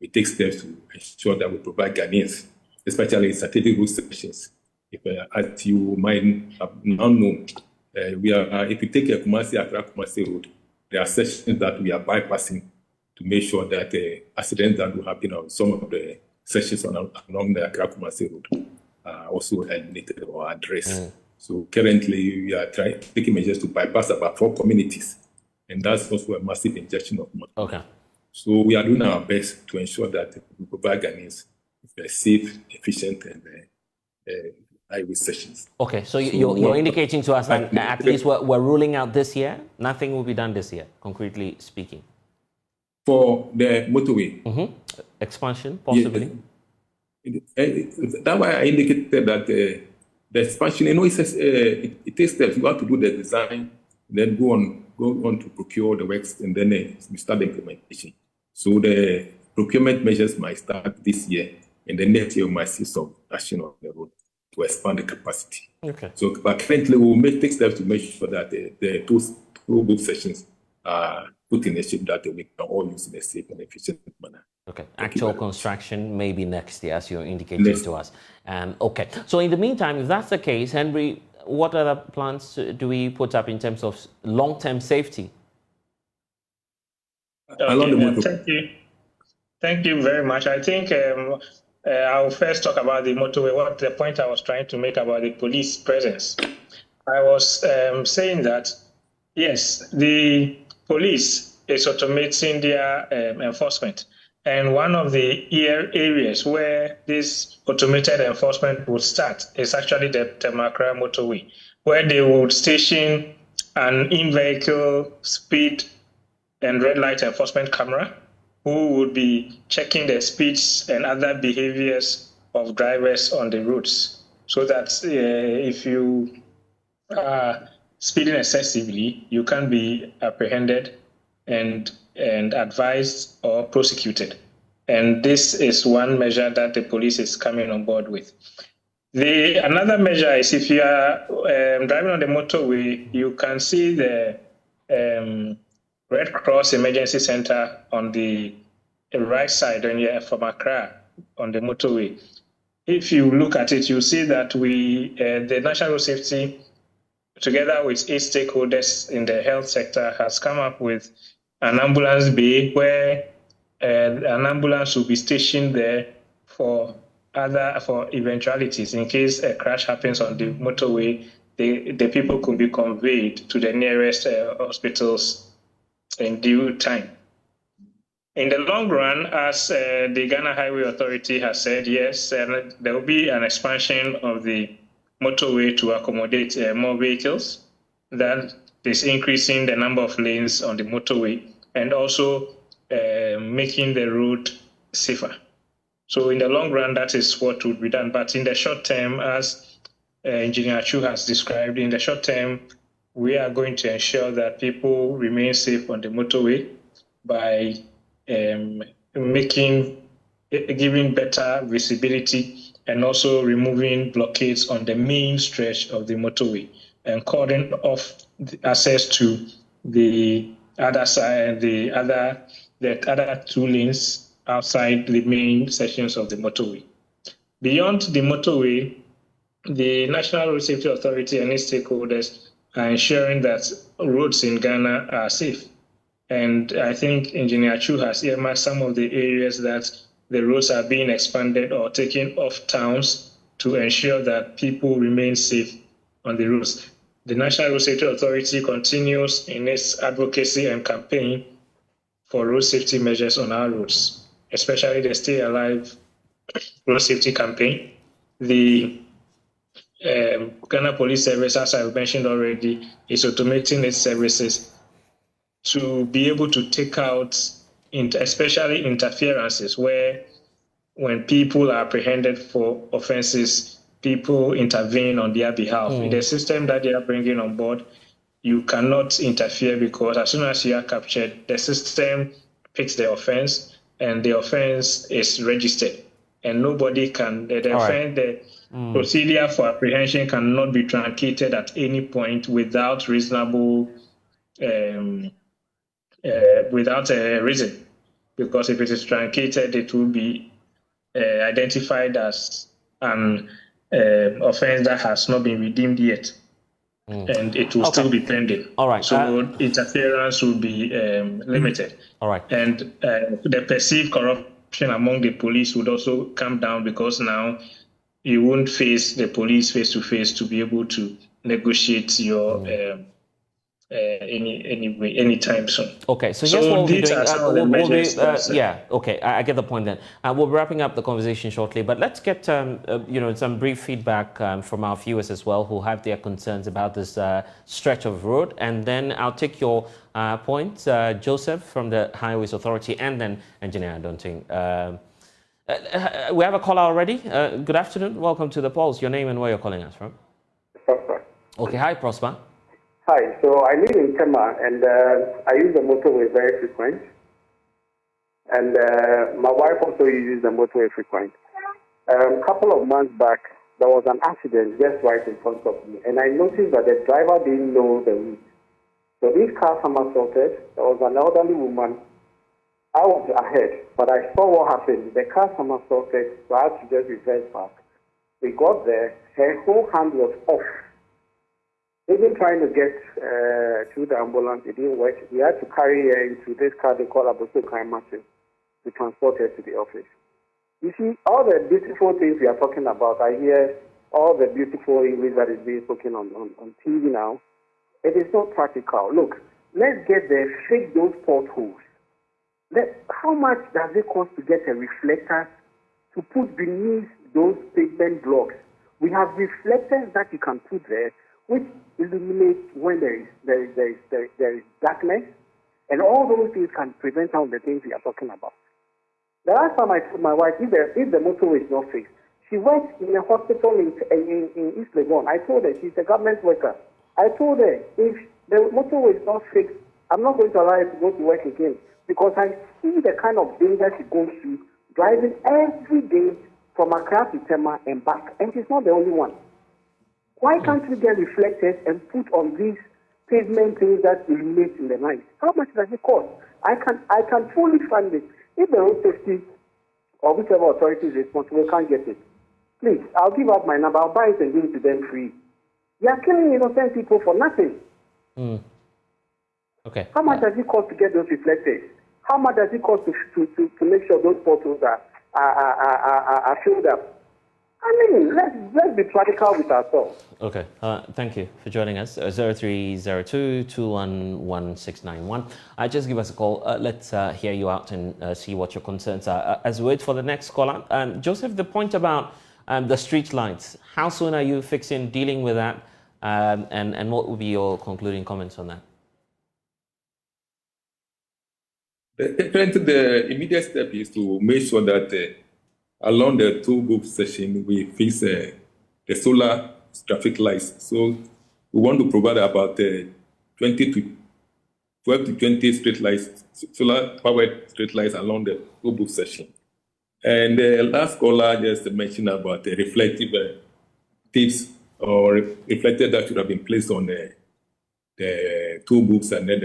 we take steps to ensure that we provide Ghanaians, especially in strategic road sections. As you might have now known, if you take a Kumasi-Accra-Kumasi road, there are sections that we are bypassing to make sure that accidents that will happen on some of the sections along the Accra-Kumasi road are also eliminated or addressed. So currently, we are taking measures to bypass about 4 communities. And that's also a massive injection of money. So we are doing our best to ensure that we provide Ghanaians with safe, efficient, and highway sessions. So you're indicating to us that at least we're ruling out this year? Nothing will be done this year, concretely speaking? For the motorway? Expansion, possibly? That's why I indicated that the expansion, it takes steps. You have to do the design, then go on to procure the works, and then we start the implementation. So the procurement measures might start this year, and the next year we might see some action on the road to expand the capacity. So, but currently we will take steps to make sure that the two sessions are put in a shape that we can all use in a safe and efficient manner. Actual construction maybe next year, as you're indicating to us. So in the meantime, if that's the case, Henry, what other plans do we put up in terms of long-term safety? Thank you very much. I think I'll first talk about the motorway, what the point I was trying to make about the police presence. I was saying that, yes, the police is automating their enforcement. And one of the areas where this automated enforcement would start is actually the Tema-Accra motorway, where they would station an in-vehicle speed and red light enforcement camera who would be checking the speeds and other behaviors of drivers on the roads. So that if you are speeding excessively, you can be apprehended and advised or prosecuted. And this is one measure that the police is coming on board with. Another measure is if you are driving on the motorway, you can see the Red Cross Emergency Center on the right side when you're from Accra on the motorway. If you look at it, you see that the National Road Safety, together with 8 stakeholders in the health sector, has come up with an ambulance bay where an ambulance will be stationed there for eventualities. In case a crash happens on the motorway, the people could be conveyed to the nearest hospitals in due time. In the long run, as the Ghana Highway Authority has said, yes, there will be an expansion of the motorway to accommodate more vehicles. That is increasing the number of lanes on the motorway and also making the road safer. So in the long run, that is what would be done. But in the short term, as Engineer Chu has described, in the short term, we are going to ensure that people remain safe on the motorway by giving better visibility and also removing blockades on the main stretch of the motorway and cordon off the access to the other side, the other 2 lanes outside the main sections of the motorway. Beyond the motorway, the National Road Safety Authority and its stakeholders are ensuring that roads in Ghana are safe. And I think Engineer Chu has earmarked some of the areas that the roads are being expanded or taken off towns to ensure that people remain safe on the roads. The National Road Safety Authority continues in its advocacy and campaign for road safety measures on our roads, especially the Stay Alive Road Safety Campaign. The Ghana Police Service, as I mentioned already, is automating its services to be able to take out, especially interferences, where when people are apprehended for offenses, people intervene on their behalf. In the system that they are bringing on board, you cannot interfere because as soon as you are captured, the system picks the offense and the offense is registered. And nobody can, the procedure for apprehension cannot be truncated at any point without reasonable, without a reason. Because if it is truncated, it will be identified as an offense that has not been redeemed yet. And it will still be pending. All right. So interference will be limited. All right. And the perceived corruption among the police would also come down because now you won't face the police face to face to be able to negotiate your anytime soon. Okay, so here's what we'll be doing. Yeah, okay, I get the point then. We'll be wrapping up the conversation shortly, but let's get some brief feedback from our viewers as well who have their concerns about this stretch of road, and then I'll take your point, Joseph from the Highways Authority, and then Engineer Adonting. We have a caller already. Good afternoon. Welcome to the Pulse. Your name and where you're calling us from? Prosper. Okay. Hi, Prosper. Hi. So I live in Tema, and I use the motorway very frequent. And my wife also uses the motorway frequent. A couple of months back, there was an accident just right in front of me, and I noticed that the driver didn't know the route. So this car somersaulted. There was an elderly woman. I was ahead, but I saw what happened. The car somersaulted, so I had to just reverse back. We got there, her whole hand was off. Even trying to get to the ambulance, it didn't work. We had to carry her into this car they call Aboso Kaimachi to transport her to the office. You see, all the beautiful things we are talking about, I hear all the beautiful English that is being spoken on TV now. It is not practical. Look, let's get there, fix those potholes. How much does it cost to get a reflector to put beneath those pavement blocks? We have reflectors that you can put there, which illuminate when there is darkness, and all those things can prevent some of the things we are talking about. The last time I told my wife, if the motorway is not fixed, she works in a hospital in East Legon. I told her she's a government worker. I told her, if the motorway is not fixed, I'm not going to allow her to go to work again because I see the kind of danger she goes through driving every day from Accra to Tema and back. And she's not the only one. Why can't we get reflectors and put on these pavement things that illuminate in the night? How much does it cost? I can fully fund it. If the road safety or whichever authority is responsible can't get it, please, I'll give out my number. I'll buy it and give it to them free. They are killing innocent people for nothing. Okay. How much does it cost to get those reflectors? How much does it cost to make sure those portals are filled up? I mean, let's be practical with ourselves. Okay. Thank you for joining us. 0302-211-691. Just give us a call. Let's hear you out and see what your concerns are. As we wait for the next caller, Joseph, the point about the street lights, how soon are you dealing with that? And what would be your concluding comments on that? The immediate step is to make sure that along the two-book section, we fix the solar traffic lights. So we want to provide about 12 to 20 street lights, solar-powered street lights along the two-book section. And the last caller just mentioned about the reflective tips or reflectors that should have been placed on the two books, and then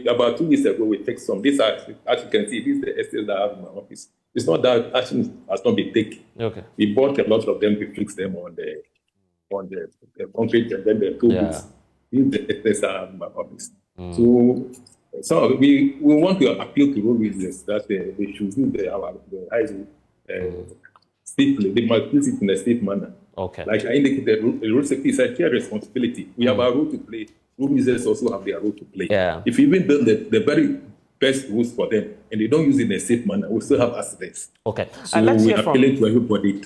about 2 weeks ago we fixed some. These are, as you can see, these are the estates that I have in my office. It's not that action has not been taken. Okay. We bought a lot of them. We fixed them on the concrete, and then the two books. These are the estates that I have in my office. So we want to appeal to road users that they should use the highway safely. They must use it in a safe manner. Okay. Like I indicated, road safety is a shared responsibility. We have our role to play. Road users also have their role to play. Yeah. If we even build the very best rules for them and they don't use it in a safe manner, we still have accidents. Okay. So we are appealing to everybody.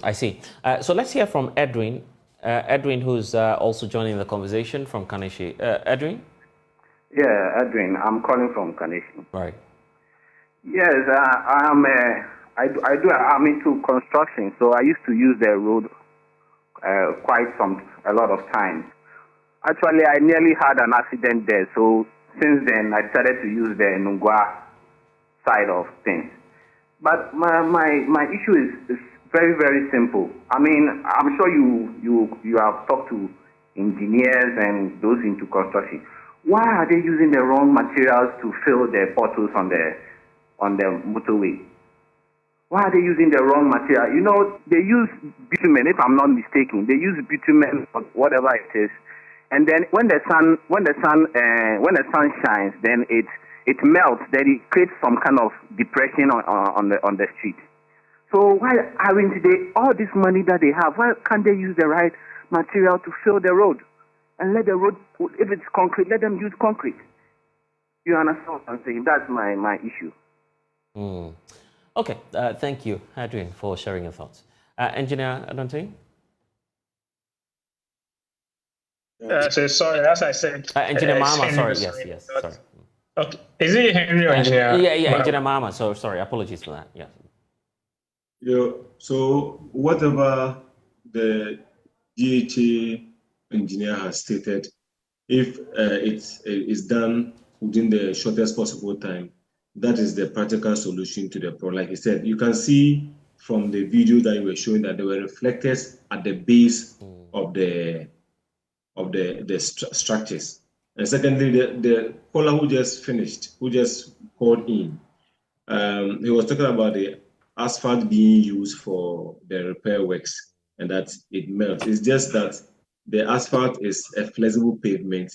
I see. So let's hear from Edwin. Edwin, who's also joining the conversation from Kaneshi. Edwin? Yeah, Edwin. I'm calling from Kaneshi. Right. Yes, I'm into construction, so I used to use the road a lot of times. Actually, I nearly had an accident there, so since then I started to use the Nungwa side of things. But my issue is very, very simple. I mean, I'm sure you have talked to engineers and those into construction. Why are they using the wrong materials to fill the potholes on the motorway? Why are they using the wrong material? You know, they use bitumen, if I'm not mistaken. They use bitumen or whatever it is. And then when the sun shines, then it melts. Then it creates some kind of depression on the street. So why aren't they, all this money that they have, why can't they use the right material to fill the road? And let the road, if it's concrete, let them use concrete. You understand what I'm saying? That's my issue. Okay. Thank you, Adrian, for sharing your thoughts. Engineer Adonte? So sorry, as I said. Engineer Mama, sorry. Yes, sorry. Okay. Is it Henry or Engineer? Yeah, Engineer Mama. So sorry, apologies for that. Yeah. Yeah. So whatever the DHA engineer has stated, if it is done within the shortest possible time, that is the practical solution to the problem. Like he said, you can see from the video that you were showing that there were reflectors at the base of the structures. And secondly, the caller who just called in, he was talking about the asphalt being used for the repair works and that it melts. It's just that the asphalt is a flexible pavement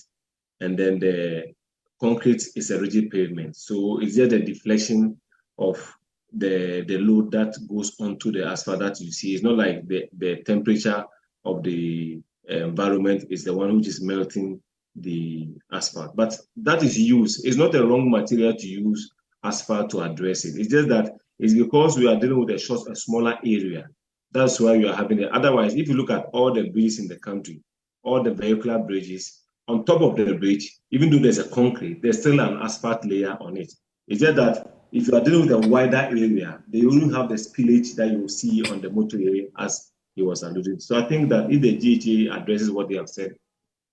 and then the concrete is a rigid pavement. So it's just the deflection of the load that goes onto the asphalt that you see. It's not like the temperature of the environment is the one which is melting the asphalt. But that is used. It's not the wrong material to use asphalt to address it. It's just that it's because we are dealing with a smaller area. That's why we are having it. Otherwise, if you look at all the bridges in the country, all the vehicular bridges, on top of the bridge, even though there's a concrete, there's still an asphalt layer on it. It's just that if you are dealing with a wider area, they only have the spillage that you will see on the motorway as he was alluding. So I think that if the GHA addresses what they have said,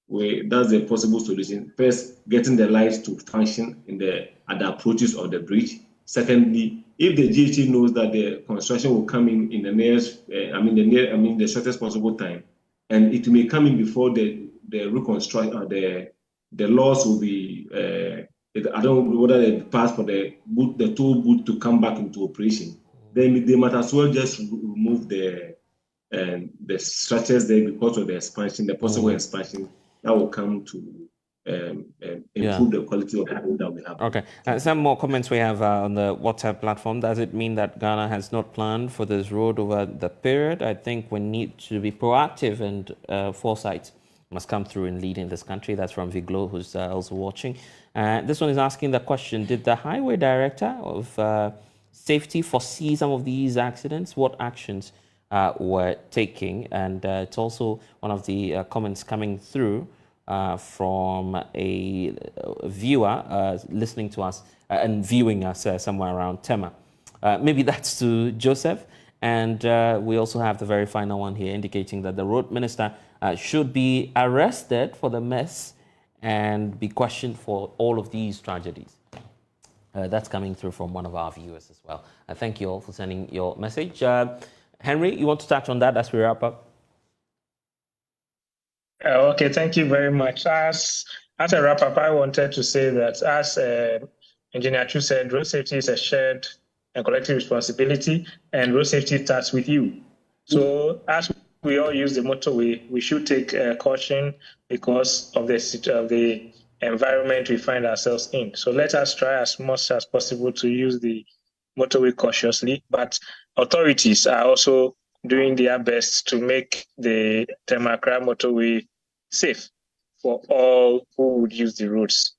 that's a possible solution. First, getting the lights to function at the approaches of the bridge. Secondly, if the GHA knows that the construction will come in the nearest, the shortest possible time, and it may come in before the reconstruction, the laws will be. I don't know whether they pass for the toll booth to come back into operation. Then they might as well just remove the structures there because of the expansion, the possible expansion that will come to improve the quality of the road that we have. Okay. Some more comments we have on the WhatsApp platform. Does it mean that Ghana has not planned for this road over the period? I think we need to be proactive, and foresight must come through in leading this country. That's from Viglo, who's also watching. This one is asking the question, did the highway director of safety foresee some of these accidents? What actions were taking? And it's also one of the comments coming through from a viewer listening to us and viewing us somewhere around Tema. Maybe that's to Joseph. And we also have the very final one here indicating that the road minister should be arrested for the mess and be questioned for all of these tragedies. That's coming through from one of our viewers as well. Thank you all for sending your message. Henry, you want to touch on that as we wrap up? Okay, thank you very much. As a wrap up, I wanted to say that as Engineer Chu said, road safety is a shared and collective responsibility, and road safety starts with you. So as we all use the motorway, we should take caution because of the environment we find ourselves in. So let us try as much as possible to use the motorway cautiously, but authorities are also doing their best to make the Tema-Accra motorway safe for all who would use the roads.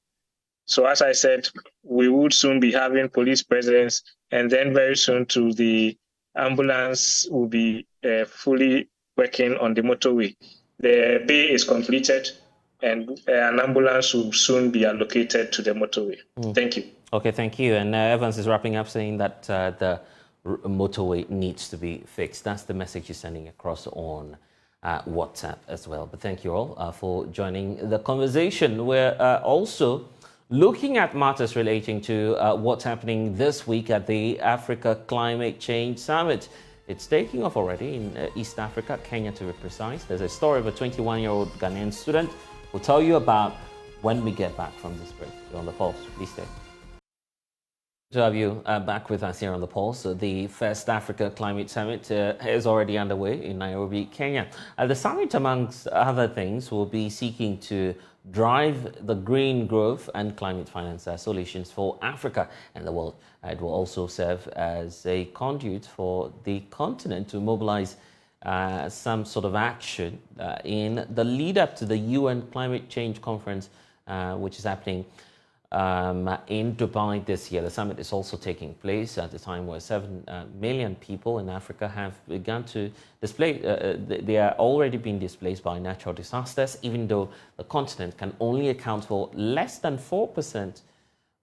So as I said, we would soon be having police presence, and then very soon too, the ambulance will be fully working on the motorway. The bay is completed, and an ambulance will soon be allocated to the motorway. Thank you. Okay, thank you. And Evans is wrapping up saying that the motorway needs to be fixed. That's the message you're sending across on WhatsApp as well. But thank you all for joining the conversation. We're also looking at matters relating to what's happening this week at the Africa Climate Change Summit. It's taking off already in East Africa, Kenya to be precise. There's a story of a 21-year-old Ghanaian student. We'll tell you about when we get back from this break. You're on The Pulse. Please stay. To have you back with us here on The Pulse. The first Africa Climate Summit is already underway in Nairobi, Kenya. The summit, amongst other things, will be seeking to drive the green growth and climate finance solutions for Africa and the world. It will also serve as a conduit for the continent to mobilize some sort of action in the lead up to the UN Climate Change Conference, which is happening in Dubai this year. The summit is also taking place at a time where 7 million people in Africa have begun to display, they are already being displaced by natural disasters, even though the continent can only account for less than 4%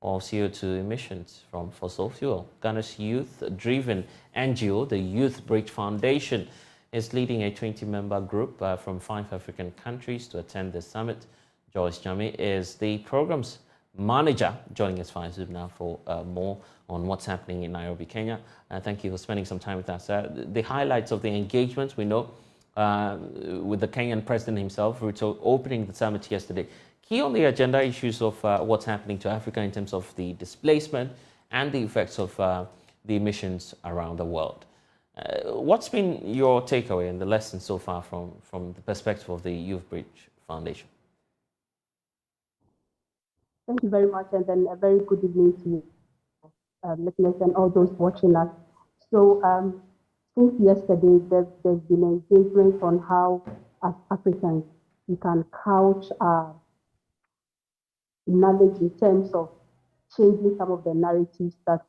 of CO2 emissions from fossil fuel. Ghana's youth-driven NGO, the Youth Bridge Foundation, is leading a 20-member group from 5 African countries to attend the summit. Joyce Jami is the program's manager, joining us via Zoom now for more on what's happening in Nairobi, Kenya. Thank you for spending some time with us. The highlights of the engagement, we know, with the Kenyan president himself, opening the summit yesterday. Key on the agenda, issues of what's happening to Africa in terms of the displacement and the effects of the emissions around the world. What's been your takeaway and the lesson so far from the perspective of the Youth Bridge Foundation? Thank you very much, and then a very good evening to you, listeners and all those watching us. So, since yesterday, there's been engagement on how, as Africans, we can couch our knowledge in terms of changing some of the narratives that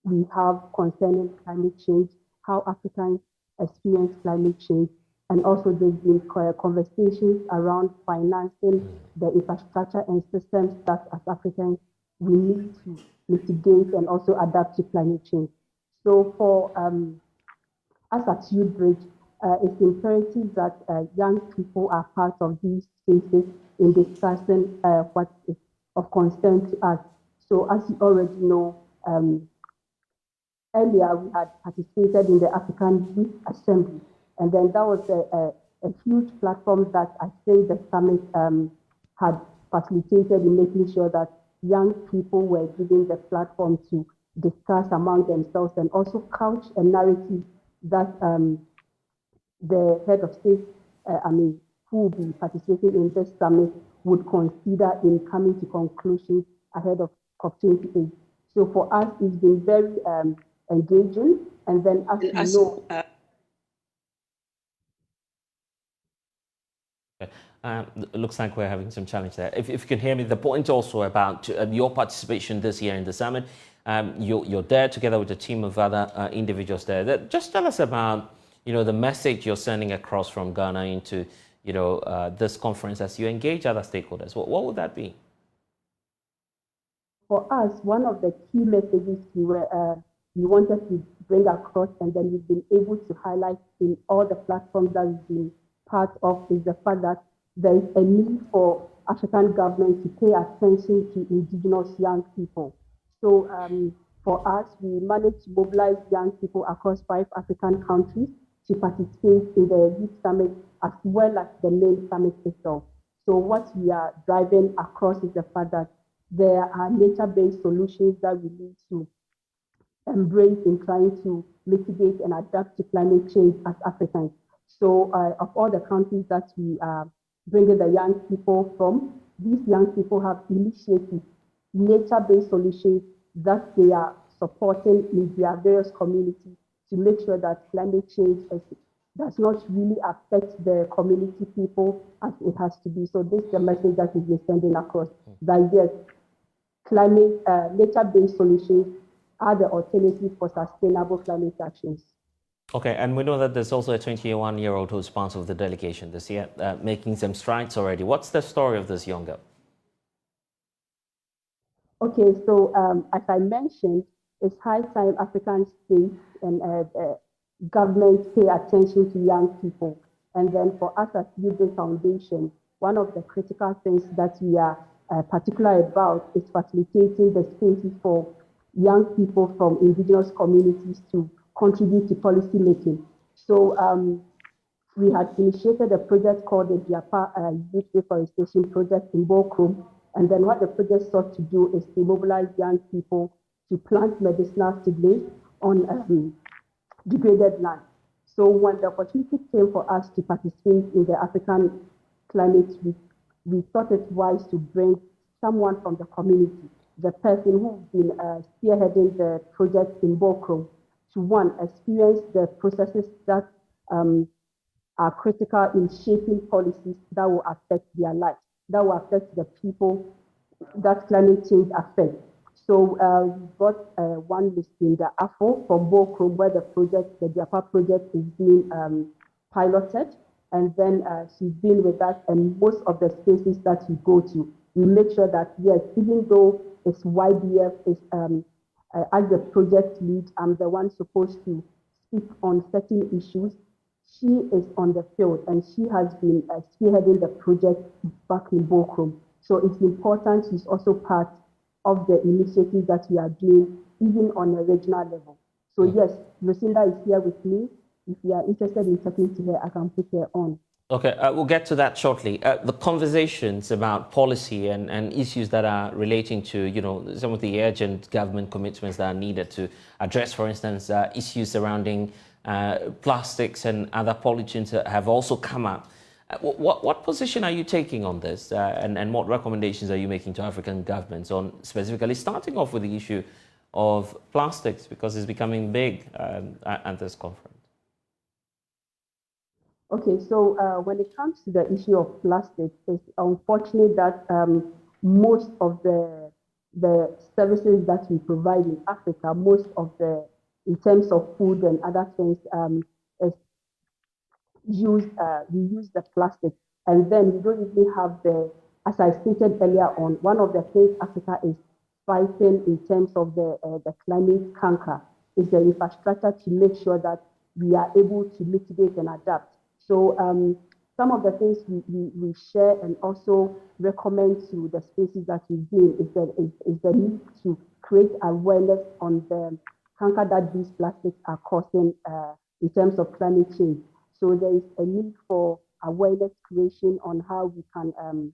we have concerning climate change, how Africans experience climate change, and also there's been conversations around financing the infrastructure and systems that as Africans we need to mitigate and also adapt to climate change. So for us at Youth Bridge, it's imperative that young people are part of these spaces in discussing what is of concern to us. So as you already know, earlier we had participated in the African Youth Assembly, and then that was a huge platform that I think the summit had facilitated in making sure that young people were given the platform to discuss among themselves and also couch a narrative that the head of state, who will be participating in this summit, would consider in coming to conclusions ahead of COP28. So for us, it's been very engaging. And then as you know, looks like we're having some challenge there. If you can hear me, the point also about your participation this year in the summit, you're there together with a team of other individuals there. Just tell us about, the message you're sending across from Ghana into, this conference as you engage other stakeholders. What would that be? For us, one of the key messages we wanted to bring across, and then we've been able to highlight in all the platforms that we've been part of, is the fact that there is a need for African governments to pay attention to indigenous young people. So for us, we managed to mobilize young people across 5 African countries to participate in the Youth Summit as well as the main summit itself. So what we are driving across is the fact that there are nature-based solutions that we need to embrace in trying to mitigate and adapt to climate change as Africans. So of all the countries that we are bringing the young people from, these young people have initiated nature-based solutions that they are supporting in their various communities to make sure that climate change does not really affect the community people as it has to be. So this is the message that we've been sending across, that yes, nature-based solutions are the alternative for sustainable climate actions. Okay, and we know that there's also a 21-year-old who's part of the delegation this year, making some strides already. What's the story of this young girl? Okay, so as I mentioned, it's high time African states and governments pay attention to young people. And then for us at Youth Foundation, one of the critical things that we are particular about is facilitating the spaces for young people from indigenous communities to contribute to policy making. So we had initiated a project called the Diapa Youth Reforestation Project in Bokrom. And then what the project sought to do is to mobilize young people to plant medicinal seedlings on degraded land. So when the opportunity came for us to participate in the African Climate Week, we thought it wise to bring someone from the community, the person who's been spearheading the project in Bokrom, to experience the processes that are critical in shaping policies that will affect their lives, that will affect the people that climate change affects. So we got one listing, the AFO from Bokrom, where the Diapa project is being piloted. And then she's been with us, and most of the spaces that we go to, we make sure that, yes, even though it's YBF, as the project lead, I'm the one supposed to speak on certain issues. She is on the field, and she has been spearheading the project back in Bokrom. So it's important she's also part of the initiatives that we are doing, even on a regional level. So yes, Lucinda is here with me. If you are interested in talking to her, I can put her on. Okay, we'll get to that shortly. The conversations about policy and issues that are relating to, some of the urgent government commitments that are needed to address, for instance, issues surrounding plastics and other pollutants have also come up. What position are you taking on this, and what recommendations are you making to African governments on specifically starting off with the issue of plastics, because it's becoming big at this conference? Okay, so when it comes to the issue of plastic, it's unfortunate that most of the services that we provide in Africa, in terms of food and other things, we use the plastic, and then we don't even have as I stated earlier on, one of the things Africa is fighting in terms of the climate canker is the infrastructure to make sure that we are able to mitigate and adapt. So some of the things we share and also recommend to the spaces that we've been is the need to create awareness on the cancer that these plastics are causing in terms of climate change. So there is a need for awareness creation on how we can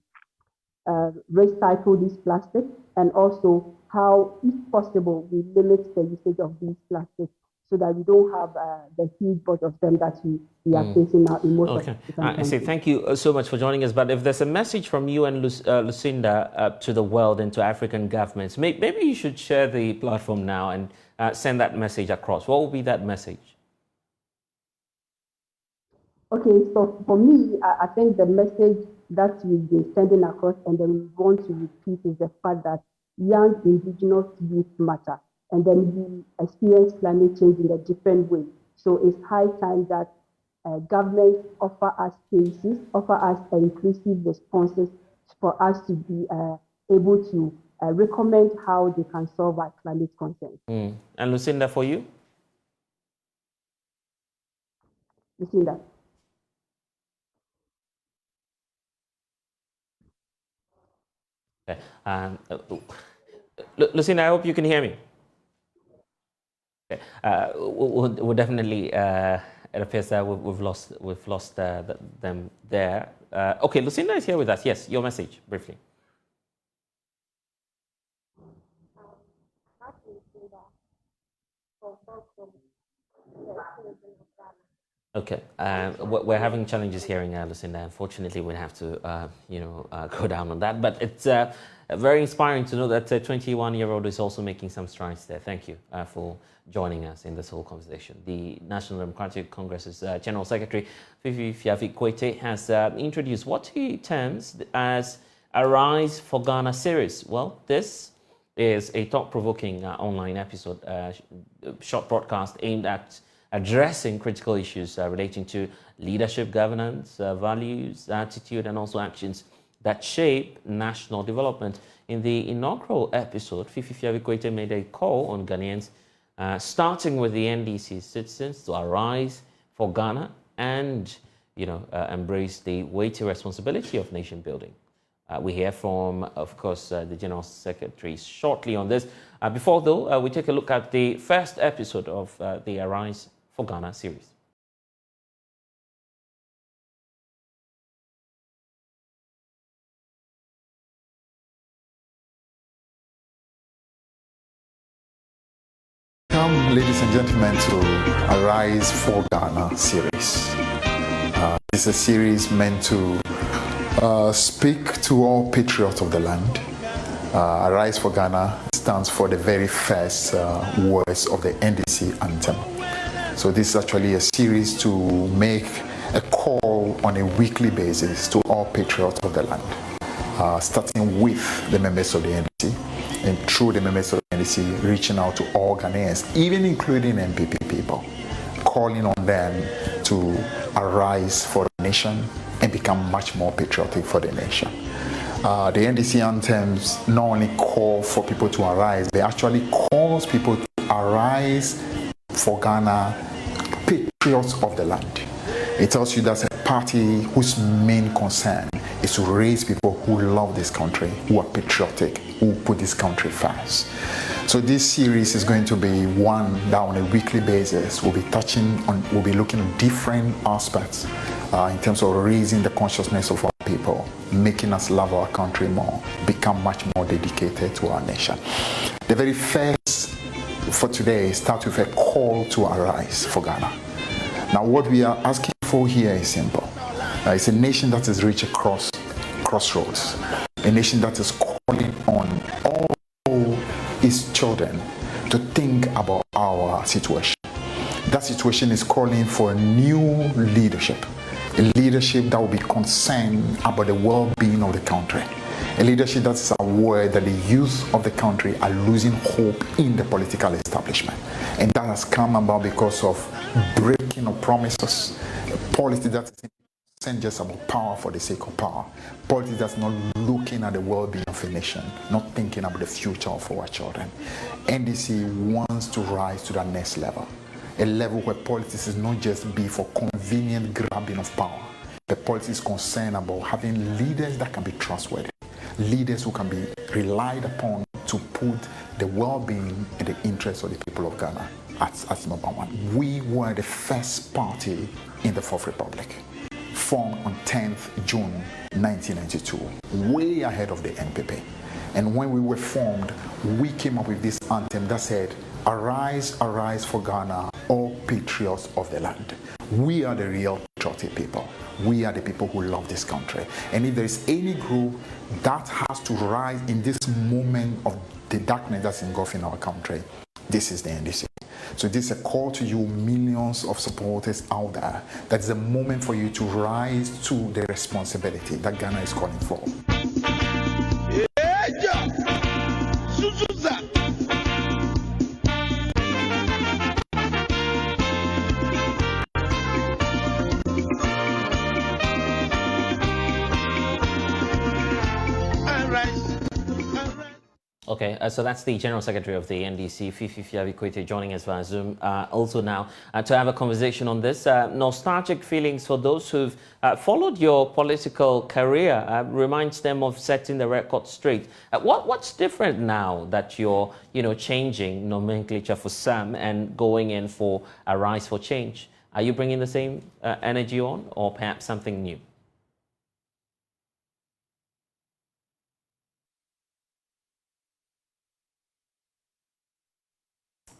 recycle these plastics, and also how, if possible, we limit the usage of these plastics so that we don't have the huge bunch of them that we are facing now in most of the I say thank you so much for joining us. But if there's a message from you and Lucinda to the world and to African governments, maybe you should share the platform now and send that message across. What will be that message? Okay, so for me, I think the message that we've been sending across and then we want to repeat is the fact that young indigenous youth matter, and then we experience climate change in a different way. So it's high time that governments offer us spaces, offer us inclusive responses for us to be able to recommend how they can solve our climate concerns. And Lucinda, for you? Lucinda. Okay. Lucinda, I hope you can hear me. Okay. We'll definitely. It appears that we've lost them there. Okay, Lucinda is here with us. Yes, your message briefly. Okay, we're having challenges hearing Lucinda. Unfortunately, we have to, go down on that. But it's very inspiring to know that a 21-year-old is also making some strides there. Thank you for joining us in this whole conversation. The National Democratic Congress's General Secretary, Fifi Kwete, has introduced what he terms as a Rise for Ghana series. Well, this is a thought-provoking online episode, short broadcast aimed at addressing critical issues relating to leadership, governance, values, attitude, and also actions that shape national development. In the inaugural episode, Fifi Kwete made a call on Ghanaians, starting with the NDC citizens, to arise for Ghana and, embrace the weighty responsibility of nation building. We hear from, of course, the General Secretary shortly on this. Before, though, we take a look at the first episode of the Arise for Ghana series. Welcome, ladies and gentlemen, to Arise for Ghana series. It's a series meant to speak to all patriots of the land. Arise for Ghana stands for the very first words of the NDC anthem. So this is actually a series to make a call on a weekly basis to all patriots of the land, starting with the members of the NDC, and through the members of the NDC, reaching out to all Ghanaians, even including MPP people, calling on them to arise for the nation and become much more patriotic for the nation. The NDC anthems not only call for people to arise, they actually calls people to arise for Ghana, patriots of the land. It tells you that's a party whose main concern is to raise people who love this country, who are patriotic, who put this country first. So this series is going to be one that on a weekly basis we'll be looking at different aspects in terms of raising the consciousness of our people, making us love our country more, become much more dedicated to our nation. The very first for today starts with a call to arise for Ghana. Now what we are asking for here is simple. It's a nation that is reached across crossroads, a nation that is calling on all its children to think about our situation. That situation is calling for a new leadership, a leadership that will be concerned about the well-being of the country, a leadership that is aware that the youth of the country are losing hope in the political establishment. And that has come about because of breaking of promises, a policy that isn't just about power for the sake of power, politics that's not looking at the well-being of a nation, not thinking about the future of our children. NDC wants to rise to that next level. a level where politics is not just be for convenient grabbing of power, but politics is concerned about having leaders that can be trustworthy, leaders who can be relied upon to put the well-being and the interests of the people of Ghana as number one. We were the first party in the Fourth Republic, formed on 10th June 1992, way ahead of the NPP. And when we were formed, we came up with this anthem that said, "Arise, arise for Ghana, all patriots of the land." We are the real patriotic people. We are the people who love this country. And if there is any group that has to rise in this moment of the darkness that's engulfing our country, this is the NDC. So this is a call to you, millions of supporters out there. That's a moment for you to rise to the responsibility that Ghana is calling for. Okay, so that's the General Secretary of the NDC, Fifi Fiabikwete, joining us via Zoom. Also now to have a conversation on this. Nostalgic feelings for those who've followed your political career, reminds them of setting the record straight. What's different now that you're, changing nomenclature for SAM and going in for a Rise for Change? Are you bringing the same energy on, or perhaps something new?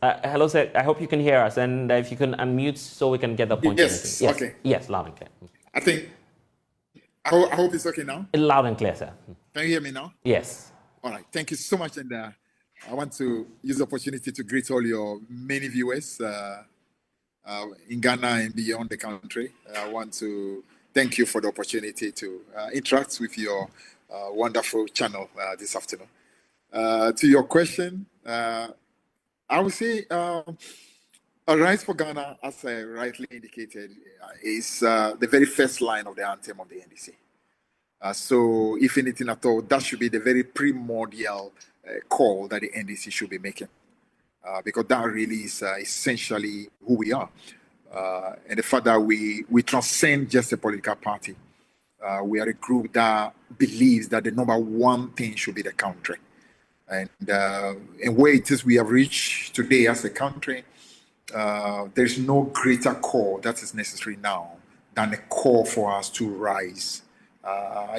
Hello, sir. I hope you can hear us, and if you can unmute so we can get the point. Yes. Okay. Yes, loud and clear. I hope it's okay now. Loud and clear, sir. Can you hear me now? Yes. All right. Thank you so much, and I want to use the opportunity to greet all your many viewers in Ghana and beyond the country. I want to thank you for the opportunity to interact with your wonderful channel this afternoon. To your question. I would say a Rise for Ghana, as I rightly indicated, is the very first line of the anthem of the NDC. So, if anything at all, that should be the very primordial call that the NDC should be making, because that really is essentially who we are. And the fact that we transcend just a political party. We are a group that believes that the number one thing should be the country. And where it is we have reached today as a country, there's no greater call that is necessary now than a call for us to rise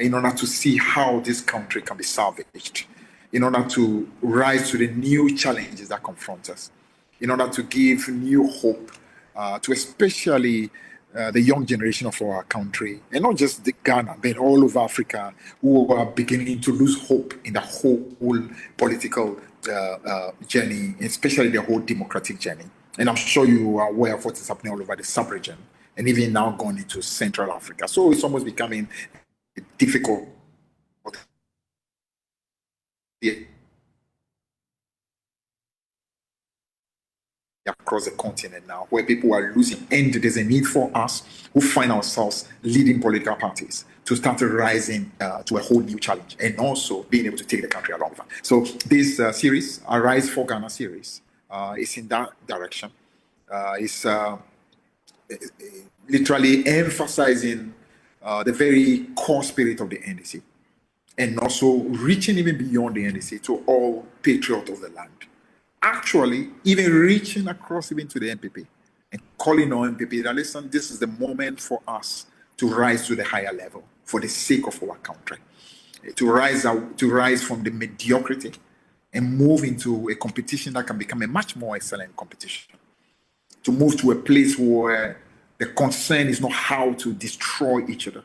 in order to see how this country can be salvaged, in order to rise to the new challenges that confront us, in order to give new hope to especially the young generation of our country, and not just Ghana, but all over Africa, who are beginning to lose hope in the whole political journey, especially the whole democratic journey. And I'm sure you are aware of what is happening all over the sub-region, and even now going into Central Africa. So it's almost becoming difficult. Across the continent now, where people are losing, and there's a need for us who find ourselves leading political parties to start rising to a whole new challenge, and also being able to take the country along with us. So this series, Rise for Ghana series, is in that direction. It's literally emphasizing the very core spirit of the NDC, and also reaching even beyond the NDC to all patriots of the land. Actually, even reaching across even to the NPP and calling on NPP that, listen, this is the moment for us to rise to the higher level for the sake of our country, to rise from the mediocrity and move into a competition that can become a much more excellent competition, to move to a place where the concern is not how to destroy each other,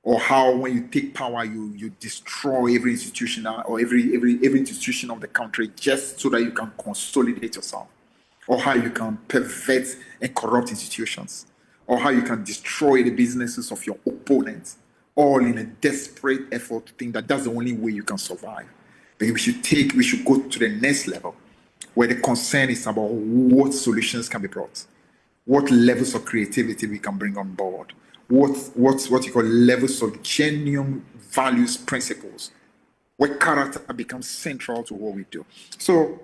or how when you take power you destroy every institution or every institution of the country just so that you can consolidate yourself, or how you can pervert and corrupt institutions, or how you can destroy the businesses of your opponents, all in a desperate effort to think that that's the only way you can survive. But we should go to the next level, where the concern is about what solutions can be brought, what levels of creativity we can bring on board, what you call levels of genuine values, principles, where character becomes central to what we do. So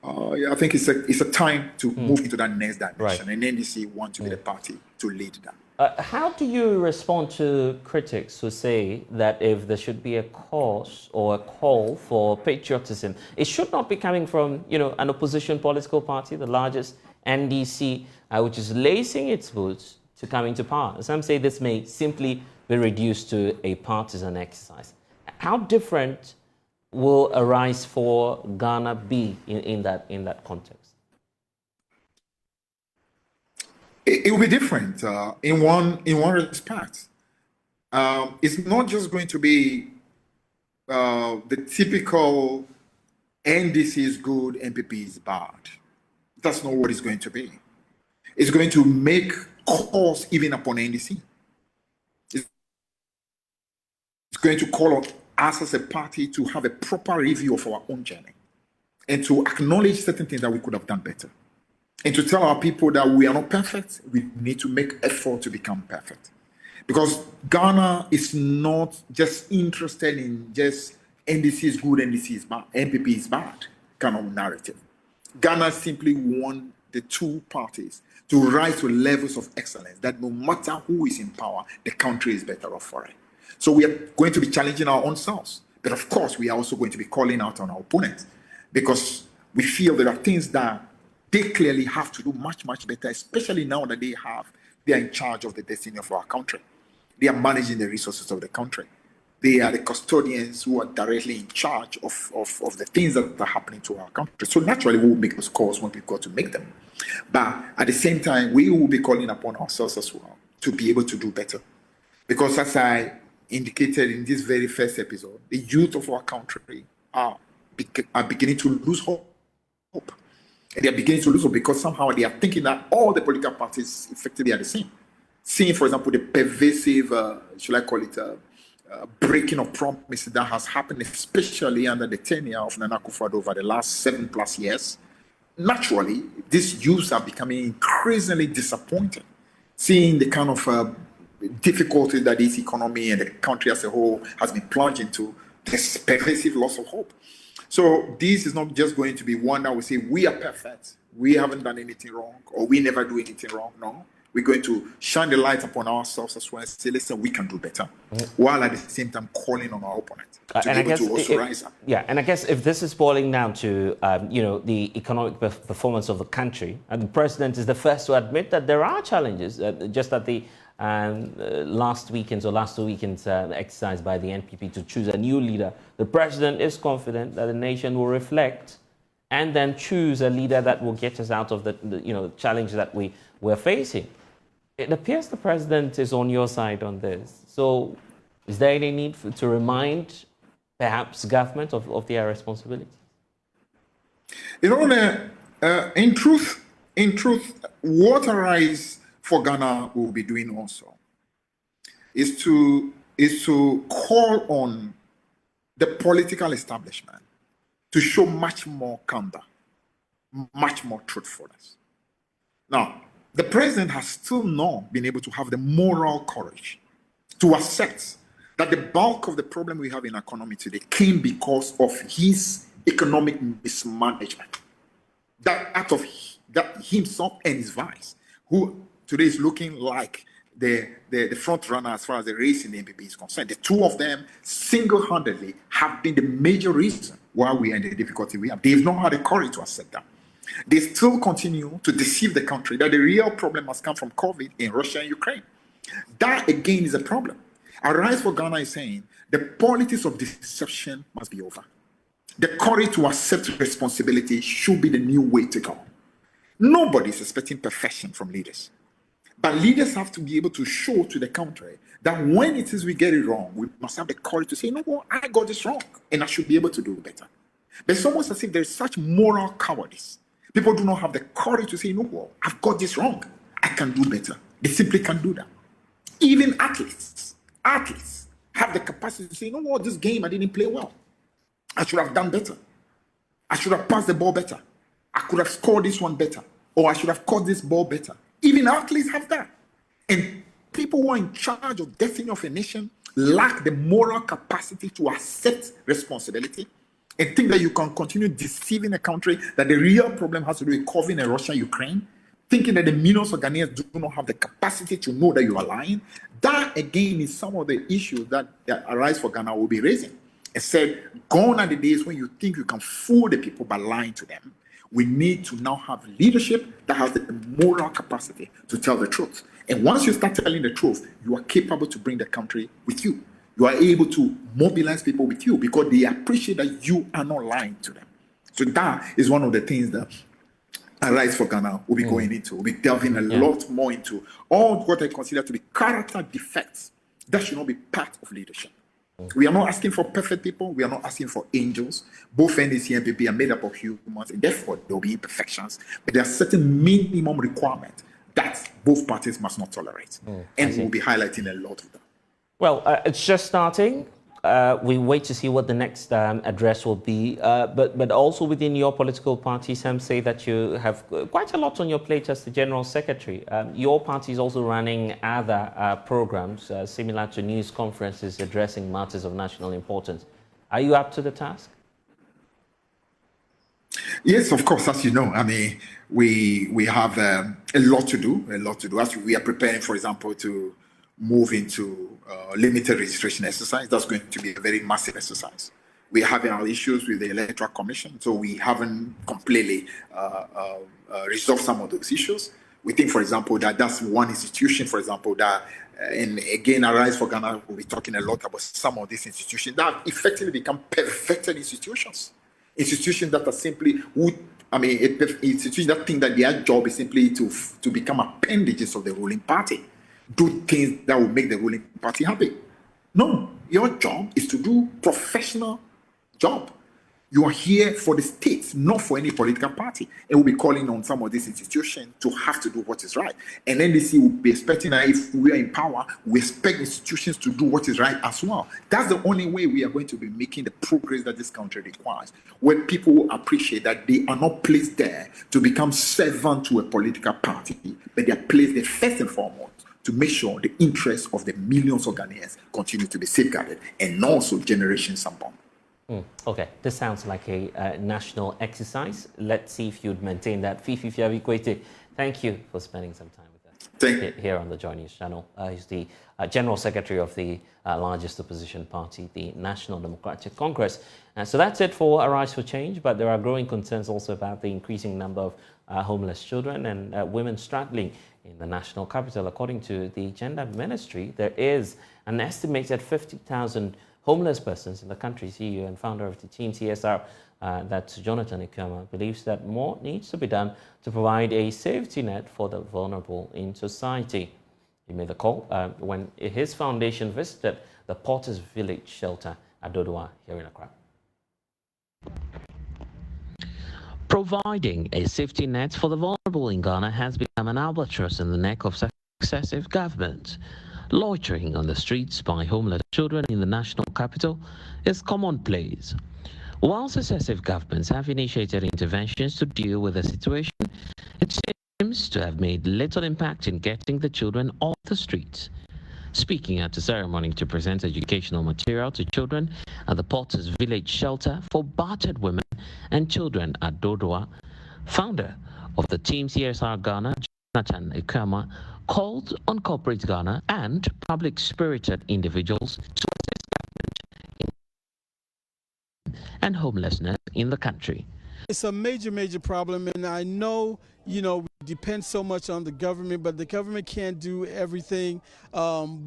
I think it's a time to move into that next dimension, Right. and NDC want to be the party to lead that. How do you respond to critics who say that if there should be a cause or a call for patriotism, it should not be coming from, an opposition political party, the largest NDC, which is lacing its boots to come into power? Some say this may simply be reduced to a partisan exercise. How different will a rise for Ghana be in that context? It will be different in one respect. It's not just going to be the typical NDC is good, NPP is bad. That's not what it's going to be. It's going to make calls even upon NDC. It's going to call on us as a party to have a proper review of our own journey and to acknowledge certain things that we could have done better. And to tell our people that we are not perfect, we need to make effort to become perfect. Because Ghana is not just interested in just NDC is good, NDC is bad, NPP is bad kind of narrative. Ghana simply want the two parties to rise to levels of excellence that no matter who is in power, the country is better off for it. So we are going to be challenging our own selves. But of course, we are also going to be calling out on our opponents because we feel there are things that they clearly have to do much, much better, especially now that they are in charge of the destiny of our country. They are managing the resources of the country. They are the custodians who are directly in charge of the things that are happening to our country. So naturally, we will make those calls when we've got to make them. But at the same time, we will be calling upon ourselves as well to be able to do better. Because as I indicated in this very first episode, the youth of our country are beginning to lose hope. And they are beginning to lose hope because somehow they are thinking that all the political parties effectively are the same. Seeing, for example, the pervasive, should I call it, breaking of promises that has happened, especially under the tenure of Nana Akufo-Addo over the last 7+ years. Naturally, these youths are becoming increasingly disappointed, seeing the kind of difficulties that this economy and the country as a whole has been plunged into, this pervasive loss of hope. So this is not just going to be one that we say we are perfect, we haven't done anything wrong, or we never do anything wrong. No. We're going to shine the light upon ourselves as well and say, listen, we can do better, while at the same time calling on our opponent to be able to also rise up. Yeah, and I guess if this is boiling down to, the economic performance of the country, and the president is the first to admit that there are challenges, just at the last 2 weekends exercise by the NPP to choose a new leader, the president is confident that the nation will reflect and then choose a leader that will get us out of the challenge that we're facing. It appears the president is on your side on this. So is there any need to remind perhaps government of their responsibilities? In truth, what Arise for Ghana will be doing also is to call on the political establishment to show much more candor, much more truthfulness. Now, the president has still not been able to have the moral courage to accept that the bulk of the problem we have in our economy today came because of his economic mismanagement. That out of that himself and his vice, who today is looking like the front runner as far as the race in the NPP is concerned. The two of them single-handedly have been the major reason why we are in the difficulty we have. They've not had the courage to accept that. They still continue to deceive the country that the real problem has come from COVID in Russia and Ukraine. That again is a problem. Arise for Ghana is saying the politics of deception must be over. The courage to accept responsibility should be the new way to go. Nobody is expecting perfection from leaders. But leaders have to be able to show to the country that when it is we get it wrong, we must have the courage to say, no, well, I got this wrong, and I should be able to do better. But it's almost as if there's such moral cowardice. People do not have the courage to say, no, well, I've got this wrong. I can do better. They simply can't do that. Even athletes have the capacity to say, no, well, this game I didn't play well. I should have done better. I should have passed the ball better. I could have scored this one better. Or I should have caught this ball better. Even athletes have that. And people who are in charge of destiny of a nation lack the moral capacity to accept responsibility and think that you can continue deceiving a country, that the real problem has to do with COVID and Russia, Ukraine, thinking that the millions of Ghanaians do not have the capacity to know that you are lying, that again is some of the issues that Arise for Ghana will be raising. It said, gone are the days when you think you can fool the people by lying to them. We need to now have leadership that has the moral capacity to tell the truth. And once you start telling the truth, you are capable to bring the country with you. You are able to mobilize people with you because they appreciate that you are not lying to them. So that is one of the things that Arise for Ghana will be going into. We'll be delving a lot more into all what I consider to be character defects that should not be part of leadership. We are not asking for perfect people. We are not asking for angels. Both NDC and PP are made up of humans, and therefore there will be imperfections. But there are certain minimum requirements that both parties must not tolerate. And we'll be highlighting a lot of them. Well, it's just starting. We wait to see what the next address will be. But also within your political party, some say that you have quite a lot on your plate as the General Secretary. Your party is also running other programs similar to news conferences addressing matters of national importance. Are you up to the task? Yes, of course. As you know, I mean, we have a lot to do. As we are preparing, for example, to move into limited registration exercise. That's going to be a very massive exercise. We're having our issues with the Electoral Commission, so we haven't completely resolved some of those issues. We think, for example, that that's one institution, for example, that, and again, Arise for Ghana will be talking a lot about some of these institutions that have effectively become perfected institutions. Institutions that are simply, institutions that think that their job is simply to become appendages of the ruling party. Do things that will make the ruling party happy. No, your job is to do professional job. You are here for the state, not for any political party. And we'll be calling on some of these institutions to have to do what is right. And NDC will be expecting that if we are in power, we expect institutions to do what is right as well. That's the only way we are going to be making the progress that this country requires, where people will appreciate that they are not placed there to become servant to a political party, but they are placed there first and foremost to make sure the interests of the millions of Ghanaians continue to be safeguarded and also generations unborn. Okay, this sounds like a national exercise. Let's see if you'd maintain that. Fifi Fiabikwete, thank you for spending some time with us here on the Joy News channel. He's the General Secretary of the largest opposition party, the National Democratic Congress. So that's it for Arise for Change, but there are growing concerns also about the increasing number of homeless children and women struggling in the national capital. According to the Gender Ministry, there is an estimated 50,000 homeless persons in the country. CEO and founder of the team CSR, that's Jonathan Ikema, believes that more needs to be done to provide a safety net for the vulnerable in society. He made the call when his foundation visited the Porter's Village shelter at Dodua here in Accra. Providing a safety net for the vulnerable in Ghana has become an albatross in the neck of successive governments. Loitering on the streets by homeless children in the national capital is commonplace. While successive governments have initiated interventions to deal with the situation, it seems to have made little impact in getting the children off the streets. Speaking at a ceremony to present educational material to children at the Porter's Village shelter for battered women and children at Dodua, founder of the Team CSR Ghana, Jonathan Ikema, called on corporate Ghana and public-spirited individuals to assist government and homelessness in the country. It's a major problem, and I know, we depend so much on the government, but the government can't do everything.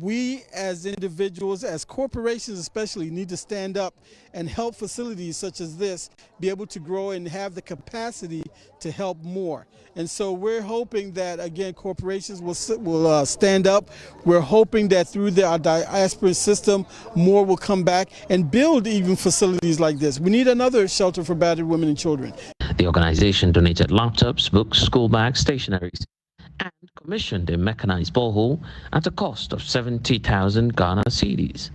We as individuals, as corporations especially, need to stand up and help facilities such as this be able to grow and have the capacity to help more. And so we're hoping that, again, corporations will stand up. We're hoping that through our diaspora system, more will come back and build even facilities like this. We need another shelter for battered women and children. The organization donated laptops, books, school bags, stationaries, and commissioned a mechanized borehole at a cost of 70,000 Ghana cedis.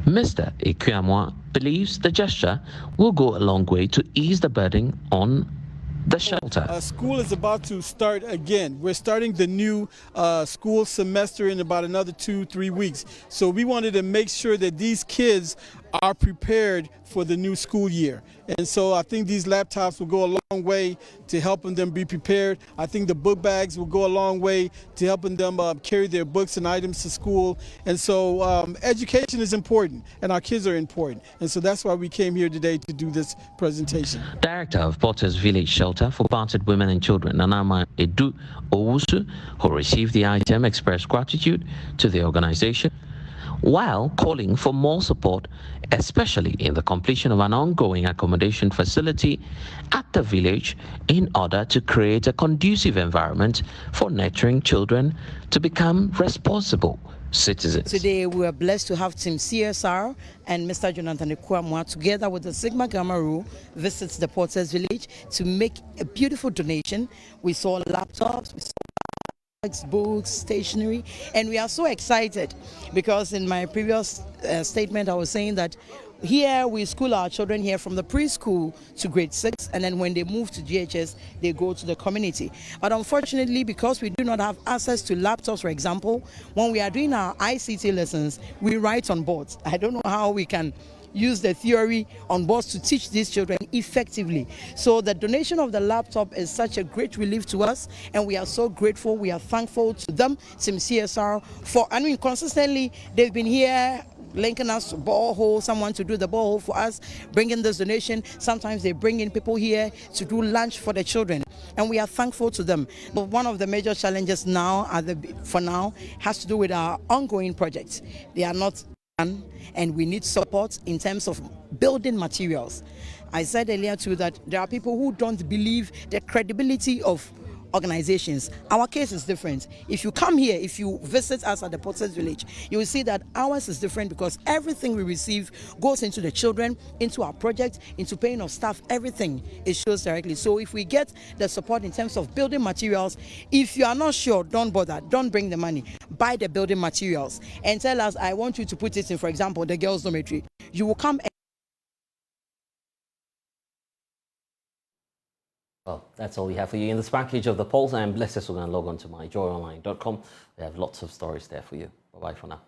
Mr. Ikema believes the gesture will go a long way to ease the burden on the shelter. School is about to start again. We're starting the new school semester in about another 2-3 weeks. So we wanted to make sure that these kids are prepared for the new school year. And so I think these laptops will go a long way to helping them be prepared. I think the book bags will go a long way to helping them carry their books and items to school. And so education is important, and our kids are important. And so that's why we came here today to do this presentation. Director of Porter's Village Shelter for Battered Women and Children, Nanama Edu Owusu, who received the item, expressed gratitude to the organization, while calling for more support, especially in the completion of an ongoing accommodation facility at the village in order to create a conducive environment for nurturing children to become responsible citizens. Today we are blessed to have Team CSR and Mr. Jonathan Ekwamwa together with the Sigma Gamma Rho visits the Porters Village to make a beautiful donation. We saw laptops, we saw books, stationery, and we are so excited because in my previous statement I was saying that here we school our children here from the preschool to grade 6, and then when they move to GHS they go to the community. But unfortunately, because we do not have access to laptops, for example, when we are doing our ICT lessons we write on boards. I don't know how we can use the theory on boards to teach these children effectively. So the donation of the laptop is such a great relief to us, and we are so grateful. We are thankful to them, Team CSR, for, I mean, consistently they've been here linking us to borehole, someone to do the borehole for us, bringing this donation. Sometimes they bring in people here to do lunch for the children, and we are thankful to them. But one of the major challenges now, for now, has to do with our ongoing projects. They are not, and we need support in terms of building materials. I said earlier too that there are people who don't believe the credibility of organizations. Our case is different. If you come here, if you visit us at the Porters Village, you will see that ours is different because everything we receive goes into the children, into our project, into paying of staff. Everything is shows directly. So if we get the support in terms of building materials, if you are not sure, don't bother, don't bring the money, buy the building materials and tell us, I want you to put it in, for example, the girls' dormitory. You will come. Well, that's all we have for you in this package of The Pulse. I'm Blessed. So go and log on to myjoyonline.com. We have lots of stories there for you. Bye-bye for now.